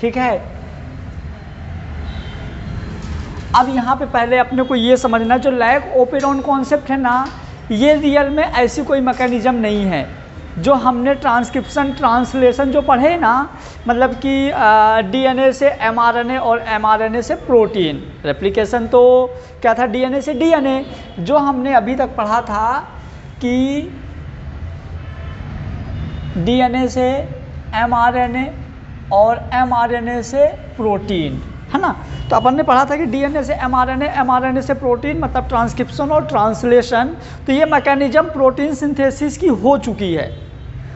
ठीक है। अब यहाँ पे पहले अपने को ये समझना, जो लैक ओपेरॉन कॉन्सेप्ट है ना, ये रियल में ऐसी कोई मैकेनिज्म नहीं है। जो हमने ट्रांसक्रिप्शन ट्रांसलेशन जो पढ़े ना, मतलब कि डीएनए से एमआरएनए और एमआरएनए से प्रोटीन, रेप्लिकेशन तो क्या था, डीएनए से डीएनए। जो हमने अभी तक पढ़ा था कि डीएनए से एमआरएनए और एमआरएनए से प्रोटीन, है ना। तो अपन ने पढ़ा था कि डीएनए से एमआरएनए, एमआरएनए से प्रोटीन, मतलब ट्रांसक्रिप्शन और ट्रांसलेशन। तो ये मैकेनिज्म प्रोटीन सिंथेसिस की हो चुकी है।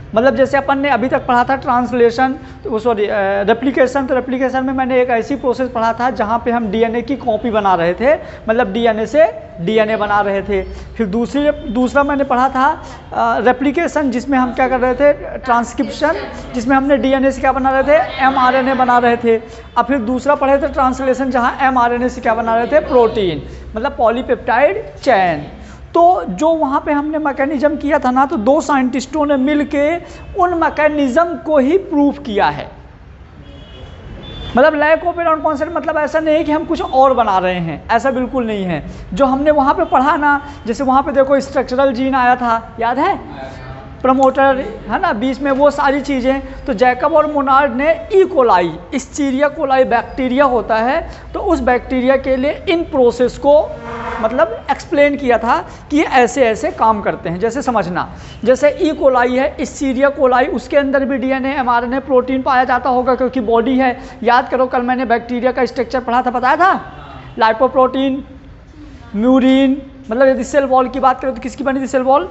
मतलब जैसे अपन ने अभी तक पढ़ा था ट्रांसलेशन, तो सॉरी रेप्लिकेशन, तो रेप्लिकेशन में मैंने एक ऐसी प्रोसेस पढ़ा था जहाँ पे हम डीएनए की कॉपी बना रहे थे, मतलब डीएनए से डीएनए बना रहे थे। फिर दूसरा मैंने पढ़ा था रेप्लिकेशन, जिसमें हम क्या कर रहे थे, ट्रांसक्रिप्शन, जिसमें हमने डीएनए से क्या बना रहे थे, एमआरएनए बना रहे थे। अब फिर दूसरा पढ़े थे ट्रांसलेशन, जहाँ एमआरएनए से क्या बना रहे थे, प्रोटीन, मतलब पॉलीपेप्टाइड चेन। तो जो वहाँ पे हमने मैकेनिज्म किया था ना, तो दो साइंटिस्टों ने मिलके उन मैकेनिज्म को ही प्रूफ किया है। मतलब लैक ओपेरॉन कॉन्सेप्ट मतलब ऐसा नहीं है कि हम कुछ और बना रहे हैं, ऐसा बिल्कुल नहीं है। जो हमने वहाँ पे पढ़ा ना, जैसे वहाँ पे देखो स्ट्रक्चरल जीन आया था, याद है, प्रमोटर, है ना, बीच में वो सारी चीज़ें। तो जैकब और मोनार्ड ने ई कोलाई, इस्चीरिया कोलाई बैक्टीरिया होता है, तो उस बैक्टीरिया के लिए इन प्रोसेस को मतलब एक्सप्लेन किया था कि ये ऐसे ऐसे काम करते हैं। जैसे समझना, जैसे ई कोलाई है, इस्चीरिया कोलाई, उसके अंदर भी डीएनए एमआरएनए प्रोटीन पाया जाता होगा, क्योंकि बॉडी है। याद करो, कल मैंने बैक्टीरिया का स्ट्रक्चर पढ़ा था, बताया था, लाइपोप्रोटीन, म्यूरिन, मतलब यदि सेल वॉल की बात करें तो किसकी बनी थी cell wall,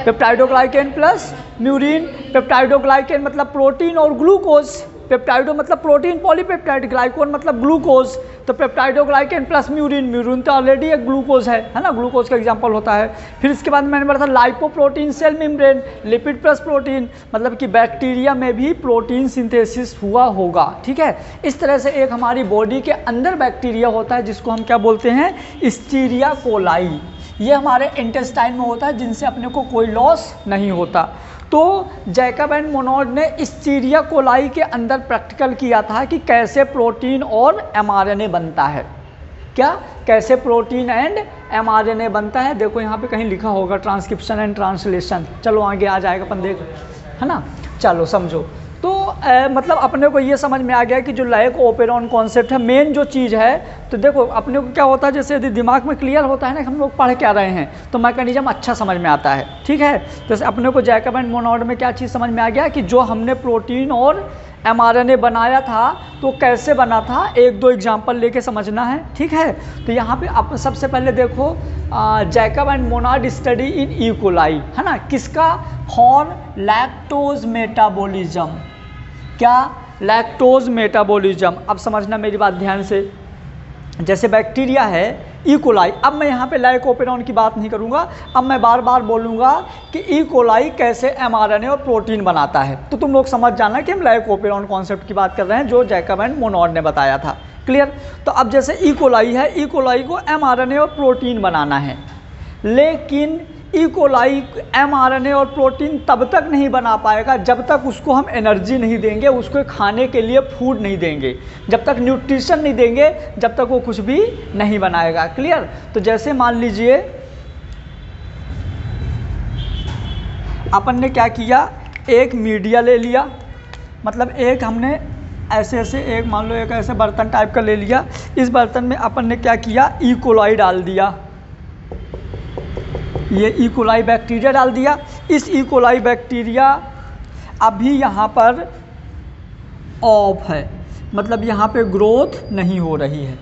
peptidoglycan plus murein. Peptidoglycan मतलब प्रोटीन और ग्लूकोज, पेप्टाइडो मतलब प्रोटीन पॉलीपेप्टाइड, ग्लाइकोन मतलब ग्लूकोज। तो पेप्टाइडोग्लाइकेन प्लस म्यूरिन, म्यूरिन तो ऑलरेडी एक ग्लूकोज है ना, ग्लूकोज का एग्जांपल होता है। फिर इसके बाद मैंने पढ़ा था lipoprotein cell membrane, lipid plus protein, मतलब कि बैक्टीरिया में भी प्रोटीन सिंथेसिस हुआ होगा, ठीक है। इस तरह से एक हमारी बॉडी के अंदर बैक्टीरिया होता है जिसको हम क्या बोलते हैं, इस्चीरिया कोलाई। ये हमारे इंटेस्टाइन में होता है, जिनसे अपने को कोई लॉस नहीं होता। तो जैकब एंड मोनार्ड ने इस्चीरिया कोलाई के अंदर प्रैक्टिकल किया था कि कैसे प्रोटीन और एमआरएनए बनता है। क्या, कैसे प्रोटीन एंड एमआरएनए बनता है। देखो यहाँ पे कहीं लिखा होगा ट्रांसक्रिप्शन एंड ट्रांसलेशन, चलो आगे आ जाएगा अपन देख, है ना। चलो समझो, तो मतलब अपने को ये समझ में आ गया कि जो लैक ओपेरॉन कॉन्सेप्ट है, मेन जो चीज़ है, तो देखो अपने को क्या होता है, जैसे यदि दिमाग में क्लियर होता है ना कि हम लोग पढ़ क्या रहे हैं, तो मैकेनिज्म अच्छा समझ में आता है, ठीक है। जैसे अपने को जैकब एंड मोनार्ड में क्या चीज़ समझ में आ गया कि जो हमने प्रोटीन और एमआरएनए बनाया था तो कैसे बना था, एक दो एग्जाम्पल लेके समझना है, ठीक है। तो यहाँ पे आप सबसे पहले देखो, Jacob and Monod study in E coli, है ना, किसका, फॉर लैक्टोज मेटाबॉलिज्म। क्या, लैक्टोज मेटाबॉलिज्म। अब समझना मेरी बात ध्यान से, जैसे बैक्टीरिया है ई कोलाई, अब मैं यहाँ पे लैक ओपेरॉन की बात नहीं करूँगा, अब मैं बार बार बोलूँगा कि ई कोलाई कैसे एमआरएनए और प्रोटीन बनाता है, तो तुम लोग समझ जाना कि हम लैक ओपेरॉन कॉन्सेप्ट की बात कर रहे हैं जो जैकब एंड मोनार्ड ने बताया था, क्लियर। तो अब जैसे ई कोलाई है, ई कोलाई को एमआरएनए और प्रोटीन बनाना है, लेकिन ई कोलाई एमआरएनए और प्रोटीन तब तक नहीं बना पाएगा जब तक उसको हम एनर्जी नहीं देंगे, उसको खाने के लिए फूड नहीं देंगे, जब तक न्यूट्रिशन नहीं देंगे जब तक वो कुछ भी नहीं बनाएगा, क्लियर। तो जैसे मान लीजिए अपन ने क्या किया, एक मीडिया ले लिया, मतलब एक हमने ऐसे ऐसे एक मान लो एक ऐसे बर्तन टाइप का ले लिया, इस बर्तन में अपन ने क्या किया, ई कोलाई डाल दिया, ये ई कोलाई बैक्टीरिया डाल दिया। इस ई कोलाई बैक्टीरिया अभी यहाँ पर ऑफ है, मतलब यहाँ पे ग्रोथ नहीं हो रही है,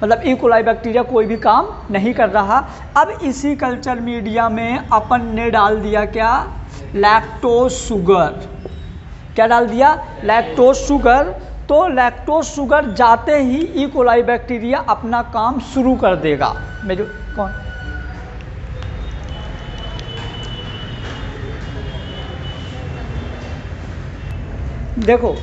मतलब ई कोलाई बैक्टीरिया कोई भी काम नहीं कर रहा। अब इसी कल्चर मीडिया में अपन ने डाल दिया क्या, लैक्टोज शुगर। क्या डाल दिया, लैक्टोज शुगर। तो लैक्टोज शुगर जाते ही ई कोलाई बैक्टीरिया अपना काम शुरू कर देगा। मेरे कौन, देखो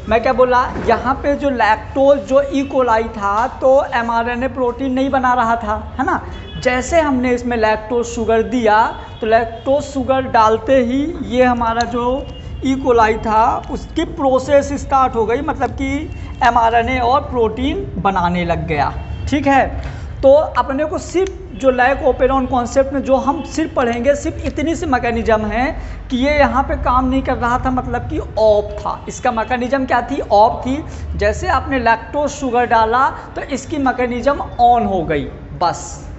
मैं क्या बोला, यहाँ पे जो लैक्टोज जो ई कोलाई था तो एमआरएनए प्रोटीन नहीं बना रहा था, है ना। जैसे हमने इसमें लैक्टोज शुगर दिया तो लैक्टोज शुगर डालते ही ये हमारा जो ई कोलाई था उसकी प्रोसेस स्टार्ट हो गई, मतलब कि mRNA और प्रोटीन बनाने लग गया। ठीक है, तो अपने को सिर्फ जो लैक ओपेरॉन कॉन्सेप्ट में जो हम सिर्फ पढ़ेंगे सिर्फ इतनी सी मैकेनिज्म है कि ये यहाँ पे काम नहीं कर रहा था, मतलब कि ऑफ था। इसका मैकेनिज्म क्या थी? ऑफ थी। जैसे आपने लैक्टोज शुगर डाला तो इसकी मैकेनिज्म ऑन हो गई, बस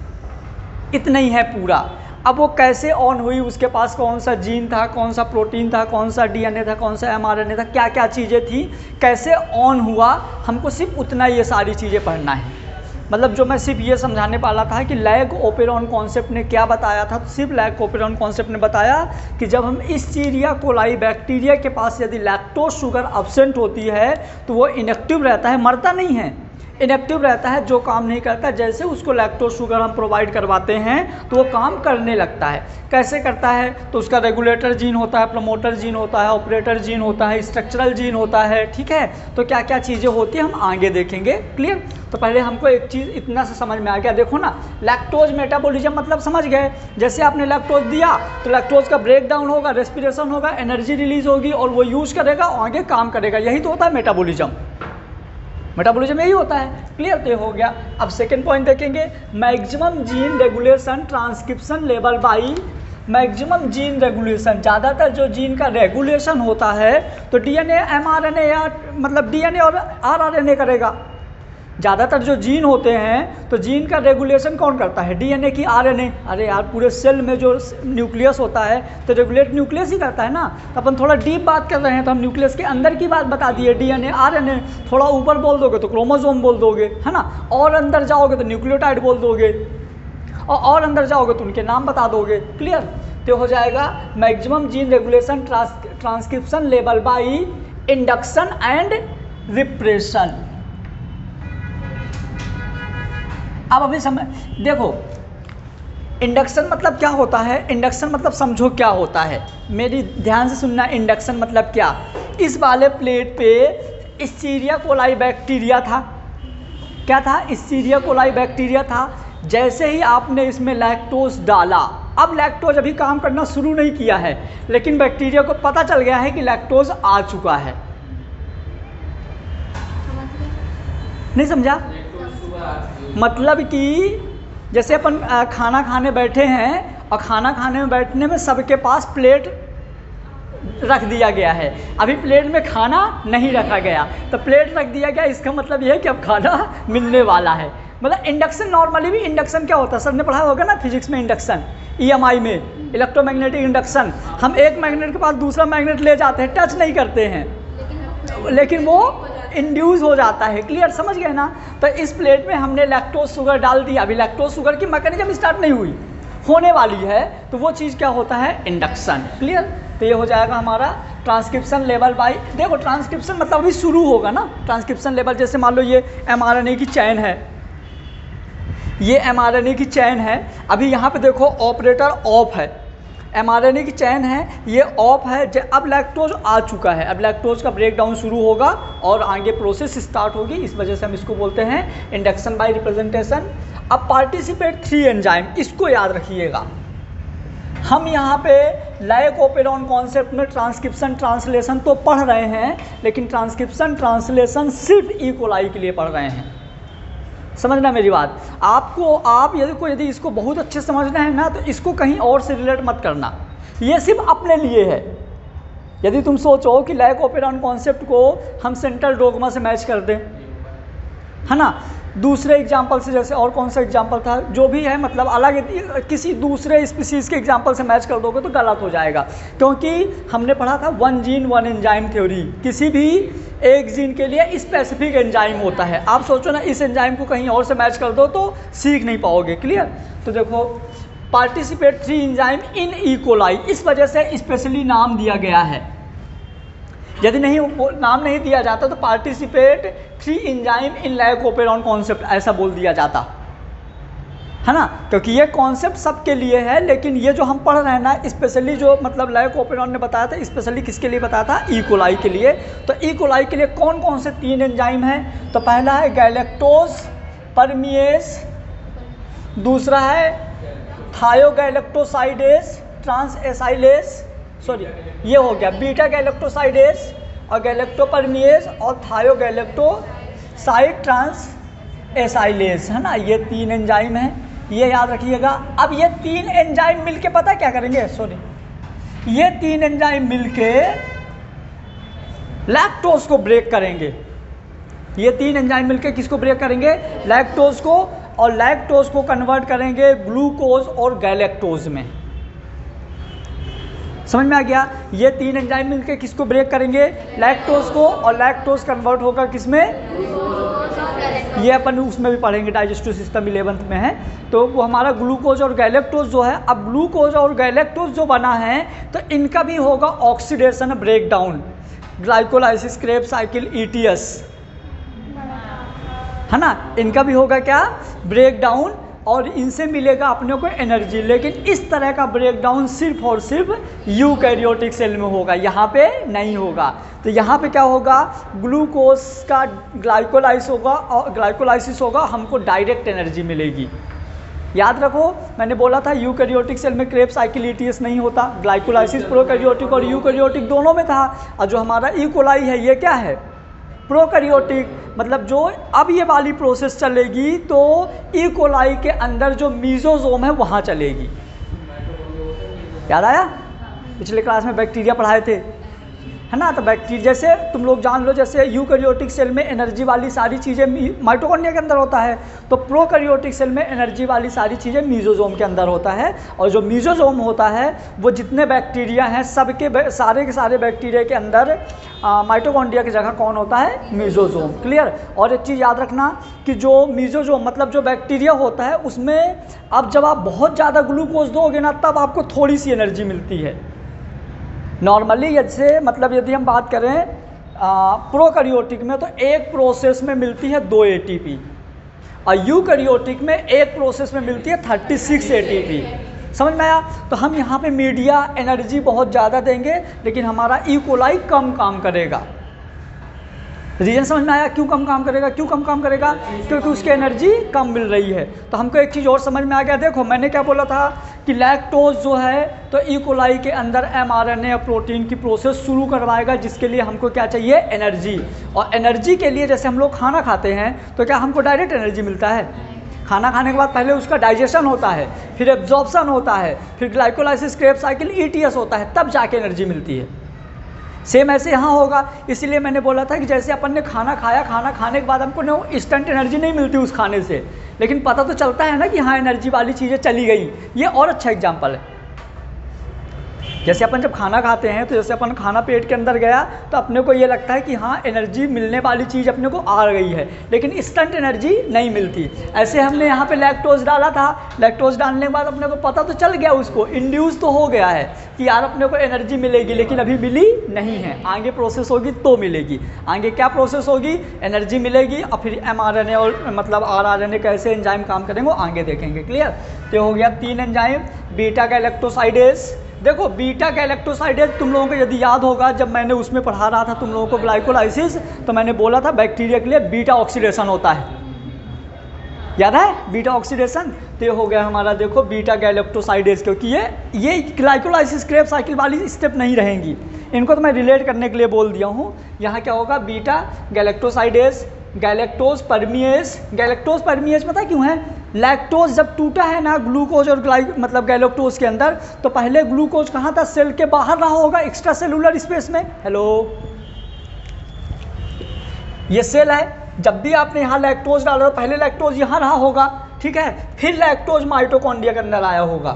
इतना ही है पूरा। अब वो कैसे ऑन हुई, उसके पास कौन सा जीन था, कौन सा प्रोटीन था, कौन सा डीएनए था, कौन सा एमआरएनए था, क्या क्या चीज़ें थी, कैसे ऑन हुआ, हमको सिर्फ उतना ये सारी चीज़ें पढ़ना है। मतलब जो मैं सिर्फ ये समझाने वाला था कि लैक ओपेरॉन कॉन्सेप्ट ने क्या बताया था, तो सिर्फ लैक ओपेरॉन कॉन्सेप्ट ने बताया कि जब हम इस्चीरिया कोलाई बैक्टीरिया के पास यदि लैक्टोज शुगर एब्सेंट होती है तो वो इनएक्टिव रहता है, मरता नहीं है, इनएक्टिव रहता है, जो काम नहीं करता। जैसे उसको लैक्टोज शुगर हम प्रोवाइड करवाते हैं तो वो काम करने लगता है। कैसे करता है? तो उसका रेगुलेटर जीन होता है, प्रमोटर जीन होता है, ऑपरेटर जीन होता है, स्ट्रक्चरल जीन होता है। ठीक है, तो क्या क्या चीज़ें होती हैं हम आगे देखेंगे। क्लियर? तो पहले हमको एक चीज़ इतना सा समझ में आ गया। देखो ना, लैक्टोज मेटाबॉलिज्म मतलब समझ गए। जैसे आपने लैक्टोज दिया तो लैक्टोज का ब्रेक डाउन होगा, रेस्पिरेशन होगा, एनर्जी रिलीज होगी और वो यूज़ करेगा और आगे काम करेगा। यही तो होता है मेटाबॉलिज्म। मेटाबॉलिज्म यही होता है। क्लियर? तो ये हो गया। अब सेकेंड पॉइंट देखेंगे, maximum gene regulation transcription level by maximum gene regulation. ज़्यादातर जो जीन का रेगुलेशन होता है तो डीएनए, एमआरएनए या मतलब डीएनए और आरआरएनए करेगा। ज़्यादातर जो जीन होते हैं तो जीन का रेगुलेशन कौन करता है? डीएनए की आरएनए। अरे यार, पूरे सेल में जो न्यूक्लियस होता है तो रेगुलेट न्यूक्लियस ही करता है ना। तो अपन थोड़ा डीप बात कर रहे हैं तो हम न्यूक्लियस के अंदर की बात बता दिए, डीएनए आरएनए। थोड़ा ऊपर बोल दोगे तो क्रोमोसोम बोल दोगे, है ना। और अंदर जाओगे तो न्यूक्लियोटाइड बोल दोगे, और अंदर जाओगे तो उनके नाम बता दोगे। क्लियर? तो हो जाएगा maximum gene regulation transcription level by induction and repression. अब अभी समझ देखो, इंडक्शन मतलब क्या होता है। इंडक्शन मतलब समझो क्या होता है, मेरी ध्यान से सुनना। इंडक्शन मतलब क्या? इस वाले प्लेट पे इस्चीरिया कोलाई बैक्टीरिया था। क्या था? इस्चीरिया कोलाई बैक्टीरिया था। जैसे ही आपने इसमें लैक्टोज डाला, अब लैक्टोज अभी काम करना शुरू नहीं किया है, लेकिन बैक्टीरिया को पता चल गया है कि लैक्टोज आ चुका है। नहीं समझा? मतलब कि जैसे अपन खाना खाने बैठे हैं और खाना खाने में बैठने में सबके पास प्लेट रख दिया गया है, अभी प्लेट में खाना नहीं रखा गया, तो प्लेट रख दिया गया, इसका मतलब यह है कि अब खाना मिलने वाला है। मतलब इंडक्शन, नॉर्मली भी इंडक्शन क्या होता है, सर ने पढ़ा होगा ना फिजिक्स में। इंडक्शन EMI में इलेक्ट्रोमैग्नेटिक इंडक्शन, हम एक मैग्नेट के पास दूसरा मैग्नेट ले जाते हैं, टच नहीं करते हैं, लेकिन वो इंड्यूस हो जाता है। क्लियर? समझ गए ना। तो इस प्लेट में हमने लैक्टोज शुगर डाल दिया, अभी लैक्टोज शुगर की मैकेनिज्म स्टार्ट नहीं हुई, होने वाली है, तो वो चीज़ क्या होता है? इंडक्शन। क्लियर? तो ये हो जाएगा हमारा ट्रांसक्रिप्शन लेवल बाई। देखो, ट्रांसक्रिप्शन मतलब अभी शुरू होगा ना ट्रांसक्रिप्शन लेवल। जैसे मान लो ये mRNA की चैन है, ये mRNA की चैन है। अभी यहाँ पे देखो ऑपरेटर ऑफ है, mRNA की चैन है, ये ऑफ है। अब लैक्टोज आ चुका है, अब लैक्टोज का ब्रेक डाउन शुरू होगा और आगे प्रोसेस स्टार्ट होगी। इस वजह से हम इसको बोलते हैं इंडक्शन बाय रिप्रेजेंटेशन। अब पार्टिसिपेट 3 एंजाइम, इसको याद रखिएगा। हम यहाँ पे लैक ओपेरॉन कॉन्सेप्ट में ट्रांसक्रिप्शन ट्रांसलेशन तो पढ़ रहे हैं, लेकिन ट्रांसक्रिप्शन ट्रांसलेशन सिर्फ ई कोलाई के लिए पढ़ रहे हैं। समझना मेरी बात। आप यदि इसको बहुत अच्छे से समझना है ना, तो इसको कहीं और से रिलेट मत करना, ये सिर्फ अपने लिए है। यदि तुम सोचो कि लैक ओपेरॉन कॉन्सेप्ट को हम सेंट्रल डोगमा से मैच कर दें, है ना, दूसरे एग्जाम्पल से, जैसे और कौन सा एग्जाम्पल था, जो भी है, मतलब अलग किसी दूसरे स्पीसीज़ के एग्जाम्पल से मैच कर दोगे तो गलत हो जाएगा। क्योंकि हमने पढ़ा था 1 जीन 1 एंजाइम थ्योरी, किसी भी एक जीन के लिए स्पेसिफिक एंजाइम होता है। आप सोचो ना, इस एंजाइम को कहीं और से मैच कर दो तो सीख नहीं पाओगे। क्लियर? तो देखो, पार्टिसिपेट 3 एंजाइम इन ई कोलाई, इस वजह से स्पेशली नाम दिया गया है। यदि नाम नहीं दिया जाता तो पार्टिसिपेट 3 एंजाइम इन लैक ओपेरॉन कॉन्सेप्ट ऐसा बोल दिया जाता, है ना। क्योंकि ये कॉन्सेप्ट सबके लिए है, लेकिन ये जो हम पढ़ रहे हैं ना, स्पेशली जो मतलब लैक ओपेरॉन ने बताया था, स्पेशली किसके लिए बताया था? ई कोलाई के लिए। तो ई कोलाई के लिए कौन कौन से 3 एंजाइम हैं? तो पहला है गैलेक्टोज परमिएज, दूसरा है थायोगैलेक्टोसाइडेज ट्रांसएसाइलेज, सॉरी ये हो गया बीटा गैलेक्टोसाइडेज और गैलेक्टोपर्मिएज और थायोगैलेक्टोसाइड ट्रांस एसाइलेज, है ना, ये 3 एंजाइम हैं, ये याद रखिएगा। अब ये 3 एंजाइम मिलके पता क्या करेंगे, सॉरी ये 3 एंजाइम मिलके लैक्टोज को ब्रेक करेंगे। ये 3 एंजाइम मिलके किसको ब्रेक करेंगे, लैक्टोज को, और लैक्टोज को कन्वर्ट करेंगे ग्लूकोज और गैलेक्टोज में। समझ में आ गया, ये 3 एंजाइम मिलके किसको ब्रेक करेंगे, लैक्टोज को, और लैक्टोज कन्वर्ट होगा किसमें, ये अपन उसमें भी पढ़ेंगे, डाइजेस्टिव सिस्टम 11th में है, तो वो हमारा ग्लूकोज और गैलेक्टोज जो है। अब ग्लूकोज और गैलेक्टोज जो बना है तो इनका भी होगा oxidation breakdown, glycolysis Krebs cycle ETS, है ना, इनका भी होगा क्या, ब्रेकडाउन, और इनसे मिलेगा अपने को एनर्जी। लेकिन इस तरह का ब्रेकडाउन सिर्फ और सिर्फ यूकैरियोटिक सेल में होगा, यहाँ पे नहीं होगा। तो यहाँ पे क्या होगा, ग्लूकोज का ग्लाइकोलाइसिस होगा, हमको डायरेक्ट एनर्जी मिलेगी। याद रखो मैंने बोला था यूकैरियोटिक सेल में क्रेब्स साइकिल ETS नहीं होता, ग्लाइकोलाइसिस प्रोकैरियोटिक और यूकैरियोटिक दोनों में था। और जो हमारा ई कोलाई है ये क्या है, प्रोकैरियोटिक, मतलब जो अब ये वाली प्रोसेस चलेगी तो ई कोलाई के अंदर जो मीजोजोम है वहाँ चलेगी। याद आया, पिछले क्लास में बैक्टीरिया पढ़ाए थे, है ना। तो बैक्टीरिया जैसे तुम लोग जान लो, जैसे यूकैरियोटिक सेल में एनर्जी वाली सारी चीज़ें माइटोकॉन्ड्रिया के अंदर होता है, तो प्रोकैरियोटिक सेल में एनर्जी वाली सारी चीज़ें मीजोजोम के अंदर होता है। और जो मीजोजोम होता है वो जितने बैक्टीरिया हैं सबके सारे के सारे बैक्टीरिया के अंदर माइटोकॉन्ड्रिया की जगह कौन होता है, मीजोजोम। क्लियर। और एक चीज़ याद रखना कि जो मीजोजोम मतलब जो बैक्टीरिया होता है उसमें अब जब आप बहुत ज़्यादा ग्लूकोज दोगे ना तब आपको थोड़ी सी एनर्जी मिलती है। नॉर्मली जैसे मतलब यदि हम बात करें प्रोकैरियोटिक में तो एक प्रोसेस में मिलती है 2 ATP, और यूकैरियोटिक में एक प्रोसेस में मिलती है 36 ATP। समझ में आया। तो हम यहाँ पे मीडिया एनर्जी बहुत ज़्यादा देंगे लेकिन हमारा ई कोलाई कम काम करेगा। रीजन समझ में आया, क्यों कम काम करेगा, क्यों कम काम करेगा, क्योंकि उसकी एनर्जी कम मिल रही है। तो हमको एक चीज़ और समझ में आ गया, देखो मैंने क्या बोला था कि लैक्टोज जो है तो ई कोलाई के अंदर mRNA या प्रोटीन की प्रोसेस शुरू करवाएगा, जिसके लिए हमको क्या चाहिए, एनर्जी। और एनर्जी के लिए जैसे हम लोग खाना खाते हैं तो क्या हमको डायरेक्ट एनर्जी मिलता है, खाना खाने के बाद पहले उसका डाइजेशन होता है, फिर एब्जॉर्प्शन होता है, फिर ग्लाइकोलाइसिस क्रेब्स साइकिल ETS होता है, तब जाके एनर्जी मिलती है। सेम ऐसे यहाँ होगा। इसीलिए मैंने बोला था कि जैसे अपन ने खाना खाया, खाना खाने के बाद हमको ना इंस्टेंट एनर्जी नहीं मिलती उस खाने से, लेकिन पता तो चलता है ना कि हाँ एनर्जी वाली चीज़ें चली गई। ये और अच्छा एग्जाम्पल है। जैसे अपन जब खाना खाते हैं तो जैसे अपन खाना पेट के अंदर गया तो अपने को ये लगता है कि हाँ एनर्जी मिलने वाली चीज़ अपने को आ गई है, लेकिन इंस्टेंट एनर्जी नहीं मिलती। ऐसे हमने यहाँ पे लैक्टोज डाला था, लैक्टोज डालने के बाद अपने को पता तो चल गया, उसको इंड्यूस तो हो गया है कि यार अपने को एनर्जी मिलेगी, लेकिन अभी मिली नहीं है। आगे प्रोसेस होगी तो मिलेगी। आगे क्या प्रोसेस होगी, एनर्जी मिलेगी और फिर mRNA और मतलब RNA कैसे एंजाइम काम करेंगे वो आगे देखेंगे। क्लियर। तो हो गया 3 एंजाइम, बीटा गैलेक्टोसाइडेज। देखो बीटा गैलेक्टोसाइडेज तुम लोगों को यदि याद होगा, जब मैंने उसमें पढ़ा रहा था तुम लोगों को ग्लाइकोलाइसिस, तो मैंने बोला था बैक्टीरिया के लिए बीटा ऑक्सीडेशन होता है, याद है बीटा ऑक्सीडेशन। तो ये हो गया हमारा देखो बीटा गैलेक्टोसाइडेज, क्योंकि ये ग्लाइकोलाइसिस क्रेब्स साइकिल वाली स्टेप नहीं रहेंगी, इनको तो मैं रिलेट करने के लिए बोल दिया हूँ। यहाँ क्या होगा, बीटा गैलेक्टोसाइडेज, गैलेक्टोज परमिएज। गैलेक्टोज परमिएज पता क्यों है, लैक्टोज जब टूटा है ना ग्लूकोज और मतलब गैलेक्टोज के अंदर, तो पहले ग्लूकोज कहाँ था, सेल के बाहर रहा होगा, एक्स्ट्रा सेलुलर स्पेस में। हेलो, ये सेल है, जब भी आपने यहाँ लैक्टोज डाला पहले लैक्टोज यहाँ रहा होगा, ठीक है, फिर लैक्टोज माइटोकॉन्ड्रिया के अंदर आया होगा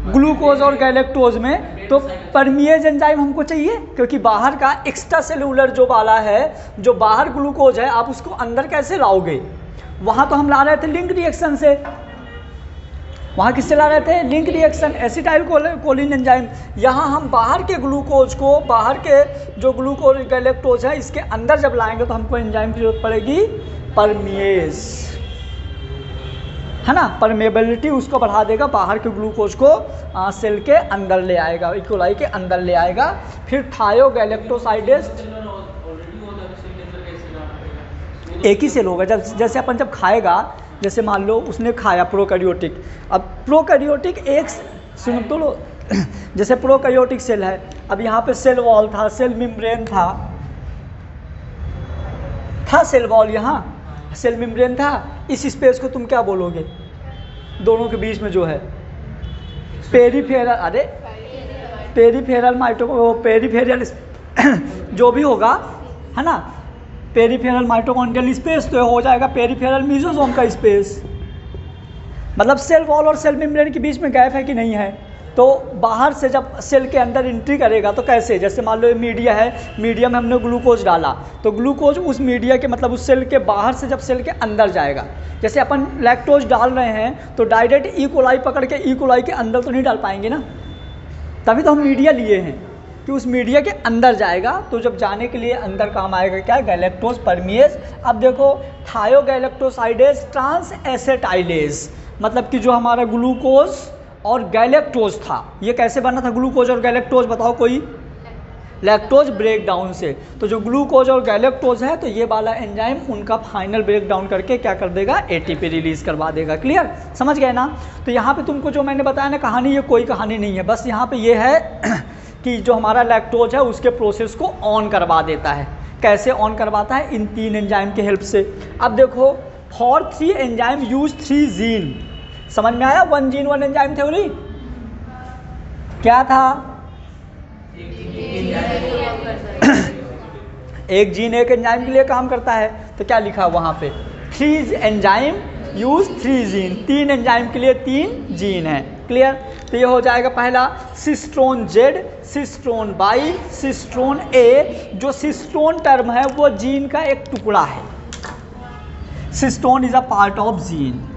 ग्लूकोज और गैलेक्टोज में। तो परमिएज एंजाइम हमको चाहिए, क्योंकि बाहर का एक्स्ट्रा सेलुलर जो वाला है, जो बाहर ग्लूकोज है, आप उसको अंदर कैसे लाओगे। वहाँ तो हम ला रहे थे लिंक रिएक्शन से, वहाँ किससे ला रहे थे, link reaction, acetyl choline enzyme. यहाँ हम बाहर के ग्लूकोज को, बाहर के जो ग्लूकोज गैलेक्टोज है इसके अंदर जब लाएंगे तो हमको एंजाइम की जरूरत पड़ेगी परमिएज, है ना। परमेबिलिटी उसको बढ़ा देगा, बाहर के ग्लूकोज को सेल के अंदर ले आएगा, ई कोलाई के अंदर ले आएगा। फिर थायोगैलेक्टोसाइडेज, एक ही सेल होगा। जैसे अपन जब खाएगा, जैसे मान लो उसने खाया प्रोकैरियोटिक, अब प्रोकैरियोटिक एक सुन तो लो जैसे प्रोकैरियोटिक सेल है, अब यहाँ पे सेल वॉल था, सेल मेम्ब्रेन था सेल वॉल, यहाँ सेल मेम्ब्रेन था, इस स्पेस को तुम क्या बोलोगे? दोनों के बीच में जो है पेरीफेरल, अरे पेरीफेरल पेरीफेरल जो भी होगा है ना, पेरीफेरल माइटोकॉन्ड्रियल स्पेस तो हो जाएगा पेरीफेरल मेसोसोम का स्पेस। मतलब सेल वॉल और सेल मेम्ब्रेन के बीच में गैप है कि नहीं है? तो बाहर से जब सेल के अंदर एंट्री करेगा तो कैसे, जैसे मान लो मीडिया है, मीडिया में हमने ग्लूकोज डाला, तो ग्लूकोज उस मीडिया के मतलब उस सेल के बाहर से जब सेल के अंदर जाएगा, जैसे अपन लैक्टोज डाल रहे हैं तो डायरेक्ट ई कोलाई पकड़ के ई कोलाई के अंदर तो नहीं डाल पाएंगे ना, तभी तो हम मीडिया लिए हैं कि उस मीडिया के अंदर जाएगा। तो जब जाने के लिए अंदर काम आएगा क्या? गैलेक्टोज परमिएज। अब देखो थायोगैलेक्टोसाइडेज ट्रांस एसेटाइलेज, मतलब कि जो हमारा ग्लूकोज और गैलेक्टोज था, ये कैसे बना था ग्लूकोज और गैलेक्टोज? बताओ कोई? लैक्टोज ब्रेक डाउन से। तो जो ग्लूकोज और गैलेक्टोज है तो ये वाला एंजाइम उनका फाइनल ब्रेक डाउन करके क्या कर देगा? एटीपी रिलीज करवा देगा। क्लियर? समझ गए ना? तो यहाँ पे तुमको जो मैंने बताया ना कहानी, ये कोई कहानी नहीं है, बस यहाँ पे ये है कि जो हमारा लैक्टोज है उसके प्रोसेस को ऑन करवा देता है। कैसे ऑन करवाता है? इन 3 एंजाइम के हेल्प से। अब देखो फॉर 3 एंजाइम यूज 3 जीन, समझ में आया? 1 जीन 1 एंजाइम थ्योरी क्या था? एक जीन एक एंजाइम के लिए काम करता है, तो क्या लिखा वहाँ पे? 3 एंजाइम यूज 3 जीन, 3 एंजाइम के लिए 3 जीन है। क्लियर? तो ये हो जाएगा पहला सिस्टोन जेड, सिस्टोन बाई, सिस्टोन ए। जो सिस्टोन टर्म है वो जीन का एक टुकड़ा है। Cistron is a part of gene,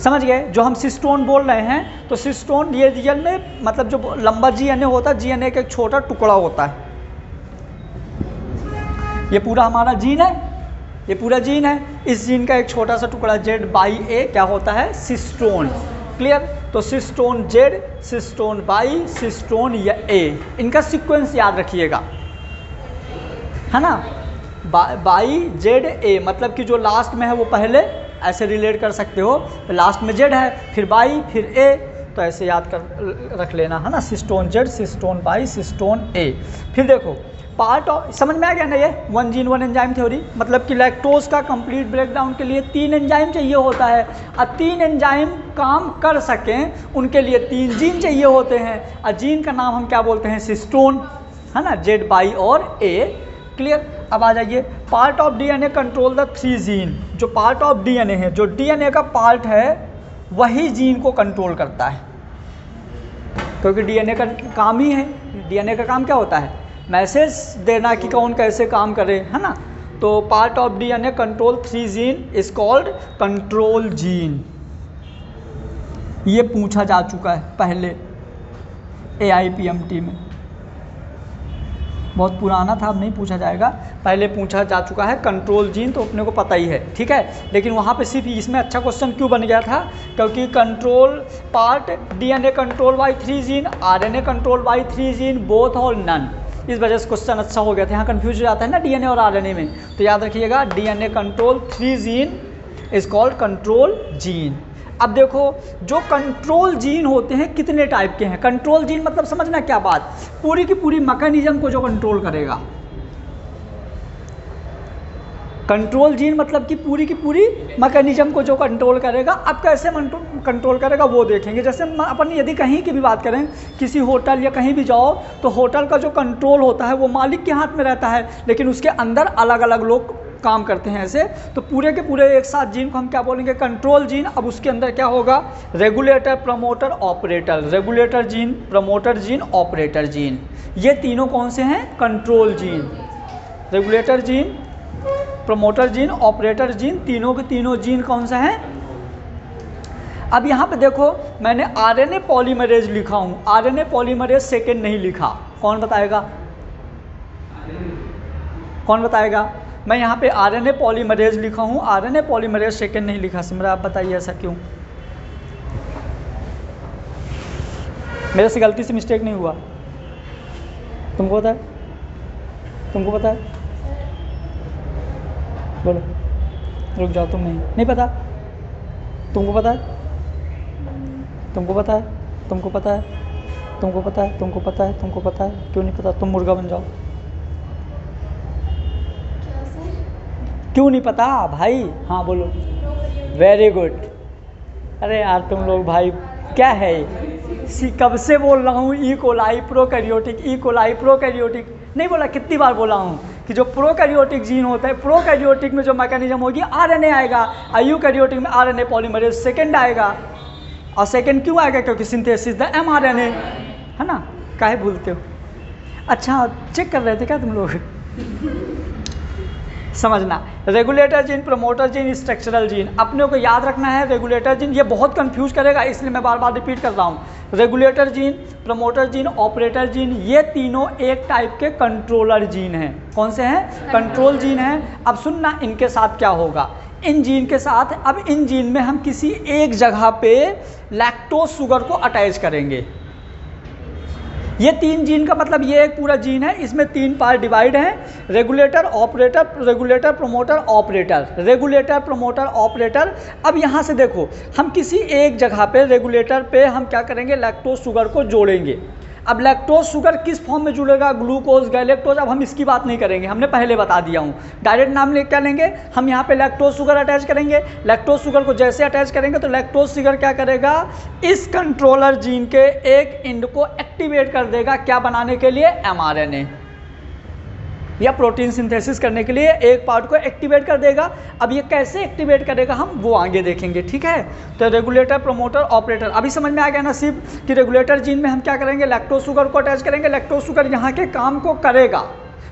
समझ गए? जो हम सिस्टोन बोल रहे हैं तो सिस्टोन ये रियल में मतलब जो लंबा जीएनए होता है, जीएनए का एक छोटा टुकड़ा होता है। ये पूरा हमारा जीन है, ये पूरा जीन है, इस जीन का एक छोटा सा टुकड़ा जेड बाई ए क्या होता है? सिस्टोन। क्लियर? तो सिस्टोन जेड, सिस्टोन बाई, सिस्टोन या ए, इनका सीक्वेंस याद रखिएगा, है ना? बाई जेड ए, मतलब कि जो लास्ट में है वो पहले ऐसे रिलेट कर सकते हो, तो लास्ट में जेड है, फिर बाई, फिर ए, तो ऐसे याद कर रख लेना, है ना? सिस्टोन जेड, सिस्टोन बाई, सिस्टोन ए। फिर देखो पार्ट ऑफ, समझ में आ गया ना ये 1 जीन 1 एंजाइम थ्योरी? मतलब कि लैक्टोज का कंप्लीट ब्रेकडाउन के लिए 3 एंजाइम चाहिए होता है, और 3 एंजाइम काम कर सकें उनके लिए 3 जीन चाहिए होते हैं, और जीन का नाम हम क्या बोलते हैं? सिस्टोन, है ना? जेड बाई और ए। क्लियर? अब आ जाइए part of DNA control the 3 gene. जो पार्ट ऑफ डीएनए है, जो डीएनए का पार्ट है वही जीन को कंट्रोल करता है, क्योंकि डीएनए का काम ही है, डीएनए का काम क्या होता है? मैसेज देना कि कौन कैसे काम करे, है ना? तो part of DNA control 3 gene is called control gene. ये पूछा जा चुका है पहले AIPMT में, बहुत पुराना था, अब नहीं पूछा जाएगा, पहले पूछा जा चुका है कंट्रोल जीन, तो अपने को पता ही है, ठीक है? लेकिन वहाँ पे सिर्फ इसमें अच्छा क्वेश्चन क्यों बन गया था? क्योंकि control part DNA control by 3 gene, RNA control by 3 gene, both और नन, इस वजह से क्वेश्चन अच्छा हो गया था। यहाँ कन्फ्यूज हो जाता है ना डीएनए और आरएनए में, तो याद रखिएगा DNA control 3 gene is called control gene. अब देखो जो कंट्रोल जीन होते हैं कितने टाइप के हैं? कंट्रोल जीन मतलब समझना क्या बात? पूरी की पूरी मैकेनिज्म को जो कंट्रोल करेगा। कंट्रोल जीन मतलब कि पूरी की पूरी मैकेनिज्म को जो कंट्रोल करेगा। अब कैसे कंट्रोल करेगा वो देखेंगे। जैसे अपन यदि कहीं की भी बात करें, किसी होटल या कहीं भी जाओ, तो होटल का जो कंट्रोल होता है वो मालिक के हाथ में रहता है, लेकिन उसके अंदर अलग अलग लोग काम करते हैं ऐसे। तो पूरे के पूरे एक साथ जीन को हम क्या बोलेंगे? Control gene. अब उसके अंदर क्या होगा? Regulator, promoter, operator. Regulator gene, promoter gene, operator gene, ये तीनों कौन से हैं? Control gene. Regulator gene, promoter gene, operator gene, तीनों के तीनों जीन कौन से हैं? अब यहाँ पे देखो मैंने आरएनए पॉलीमरेज लिखा हूँ, आरएनए पॉलीमरेज सेकेंड नहीं लिखा, कौन बताएगा? कौन बताएगा? मैं यहाँ पे आरएनए पॉलीमरेज लिखा हूँ, आरएनए पॉलीमरेज सेकेंड नहीं लिखा। सिमरा आप बताइए ऐसा क्यों? मेरे से गलती से मिस्टेक नहीं हुआ? तुमको पता है? तुमको पता है? बोलो, रुक जाओ, तुम नहीं पता? तुमको पता है? तुमको पता है? तुमको पता है, तुमको पता है, तुमको पता है, तुमको पता है, क्यों नहीं पता? तुम मुर्गा बन जाओ। क्यों नहीं पता भाई? हाँ बोलो। Very good. अरे यार तुम लोग भाई क्या है कब से बोल रहा हूँ E coli prokaryotic, E coli prokaryotic, नहीं बोला? कितनी बार बोला हूँ कि जो प्रोकैरियोटिक जीन होता है, प्रोकैरियोटिक में जो मैकेनिज्म होगी आरएनए आएगा, यूकैरियोटिक में आरएनए पॉलीमरेज सेकंड आएगा। और सेकंड क्यों आएगा? क्योंकि सिंथेसिस द एमआरएनए, है ना? काहे भूलते हो? अच्छा चेक कर रहे थे क्या तुम लोग? समझना, regulator gene, promoter gene, structural gene, अपने को याद रखना है। रेगुलेटर जीन ये बहुत कंफ्यूज करेगा, इसलिए मैं बार बार रिपीट कर रहा हूँ। Regulator gene, promoter gene, operator gene, ये तीनों एक टाइप के कंट्रोलर जीन हैं। कौन से हैं? कंट्रोल जीन हैं। अब सुनना इनके साथ क्या होगा। इन जीन के साथ, अब इन जीन में हम किसी एक जगह पे लैक्टोज शुगर को अटैच करेंगे। ये तीन जीन का मतलब ये एक पूरा जीन है, इसमें तीन पार्ट डिवाइड हैं, regulator, operator, regulator, promoter, operator, regulator, promoter, operator. अब यहाँ से देखो, हम किसी एक जगह पे रेगुलेटर पे हम क्या करेंगे? लैक्टोज शुगर को जोड़ेंगे। अब लैक्टोज शुगर किस फॉर्म में जुड़ेगा? Glucose, galactose. अब हम इसकी बात नहीं करेंगे, हमने पहले बता दिया हूँ। डायरेक्ट नाम क्या लेंगे हम? यहाँ पे लैक्टोज शुगर अटैच करेंगे। लैक्टोज शुगर को जैसे अटैच करेंगे तो लैक्टोज शुगर क्या करेगा? इस कंट्रोलर जीन के एक एंड को एक्टिवेट कर देगा, क्या बनाने के लिए? एमआरएनए या प्रोटीन सिंथेसिस करने के लिए एक पार्ट को एक्टिवेट कर देगा। अब ये कैसे एक्टिवेट करेगा हम वो आगे देखेंगे, ठीक है? तो रेगुलेटर, प्रमोटर, ऑपरेटर, अभी समझ में आ गया नसीब कि रेगुलेटर जीन में हम क्या करेंगे? लैक्टोज शुगर को अटैच करेंगे। लैक्टोज शुगर यहाँ के काम को करेगा,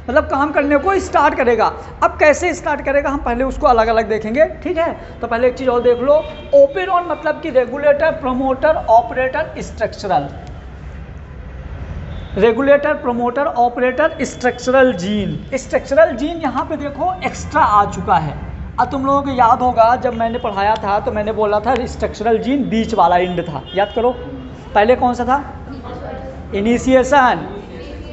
मतलब काम करने को स्टार्ट करेगा। अब कैसे स्टार्ट करेगा हम पहले उसको अलग अलग देखेंगे, ठीक है? तो पहले एक चीज़ और देख लो, ओपेरॉन मतलब कि regulator, promoter, operator, structural. Regulator, promoter, operator, structural gene. Structural gene यहाँ पे देखो एक्स्ट्रा आ चुका है। अब तुम लोगों को याद होगा जब मैंने पढ़ाया था तो मैंने बोला था स्ट्रक्चरल जीन बीच वाला एंड था, याद करो। पहले कौन सा था? इनिशिएशन,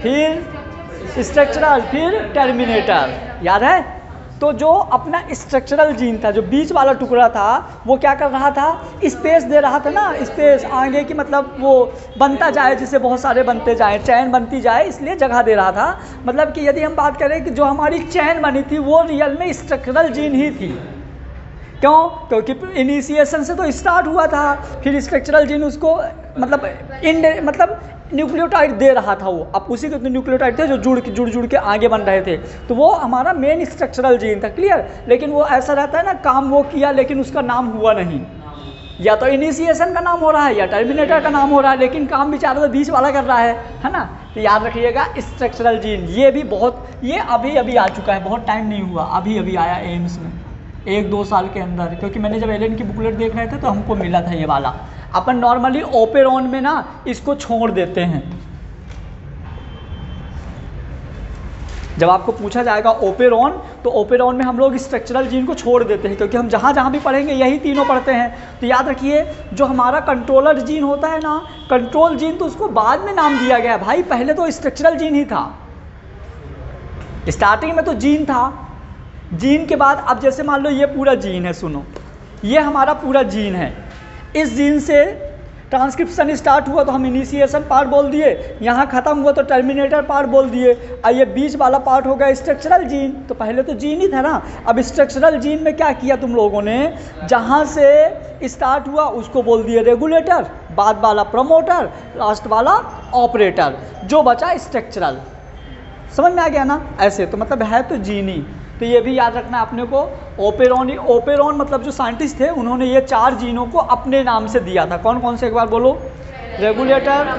फिर स्ट्रक्चरल, फिर टर्मिनेटर, याद है? तो जो अपना स्ट्रक्चरल जीन था, जो बीच वाला टुकड़ा था, वो क्या कर रहा था? स्पेस दे रहा था ना, स्पेस आगे की, मतलब वो बनता जाए, जिससे बहुत सारे बनते जाए, चैन बनती जाए, इसलिए जगह दे रहा था। मतलब कि यदि हम बात करें कि जो हमारी चैन बनी थी वो रियल में स्ट्रक्चरल जीन ही थी। क्यों? क्योंकि इनिशिएशन से तो स्टार्ट हुआ था, फिर स्ट्रक्चरल जीन उसको मतलब न्यूक्लियोटाइड दे रहा था वो। अब उसी के न्यूक्लियोटाइड थे जो जुड़ के आगे बन रहे थे, तो वो हमारा मेन स्ट्रक्चरल जीन था, क्लियर? लेकिन वो ऐसा रहता है ना, काम वो किया लेकिन उसका नाम हुआ नहीं, या तो इनिशिएशन का नाम हो रहा है या टर्मिनेटर का नाम हो रहा है, लेकिन काम बेचारा तो बीच वाला कर रहा है ना? तो याद रखिएगा स्ट्रक्चरल जीन ये भी बहुत, ये अभी अभी आ चुका है, बहुत टाइम नहीं हुआ, अभी अभी आया एम्स में 1-2 साल के अंदर। क्योंकि मैंने जब एलन की बुकलेट देख रहे थे तो हमको मिला था ये वाला। अपन नॉर्मली ओपेरॉन में ना इसको छोड़ देते हैं। जब आपको पूछा जाएगा ओपेरॉन, तो ओपेरॉन में हम लोग स्ट्रक्चरल जीन को छोड़ देते हैं, क्योंकि हम जहाँ जहाँ भी पढ़ेंगे यही तीनों पढ़ते हैं। तो याद रखिए, जो हमारा कंट्रोलर जीन होता है ना, कंट्रोल जीन, तो उसको बाद में नाम दिया गया भाई, पहले तो स्ट्रक्चरल जीन ही था। स्टार्टिंग में तो जीन था, जीन के बाद अब जैसे मान लो ये पूरा जीन है, सुनो, ये हमारा पूरा जीन है। इस जीन से ट्रांसक्रिप्शन स्टार्ट हुआ तो हम इनिशिएशन पार्ट बोल दिए, यहाँ ख़त्म हुआ तो टर्मिनेटर पार्ट बोल दिए, और ये बीच वाला पार्ट हो गया स्ट्रक्चरल जीन। तो पहले तो जीन ही था ना। अब स्ट्रक्चरल जीन में क्या किया तुम लोगों ने? जहाँ से स्टार्ट हुआ उसको बोल दिए रेगुलेटर, बाद वाला प्रमोटर, लास्ट वाला ऑपरेटर, जो बचा स्ट्रक्चरल। समझ में आ गया ना? ऐसे तो मतलब है तो जीन ही। तो ये भी याद रखना अपने को। ओपेरॉन मतलब जो साइंटिस्ट थे उन्होंने ये 4 जीनों को अपने नाम से दिया था। कौन कौन से एक बार बोलो? रेगुलेटर,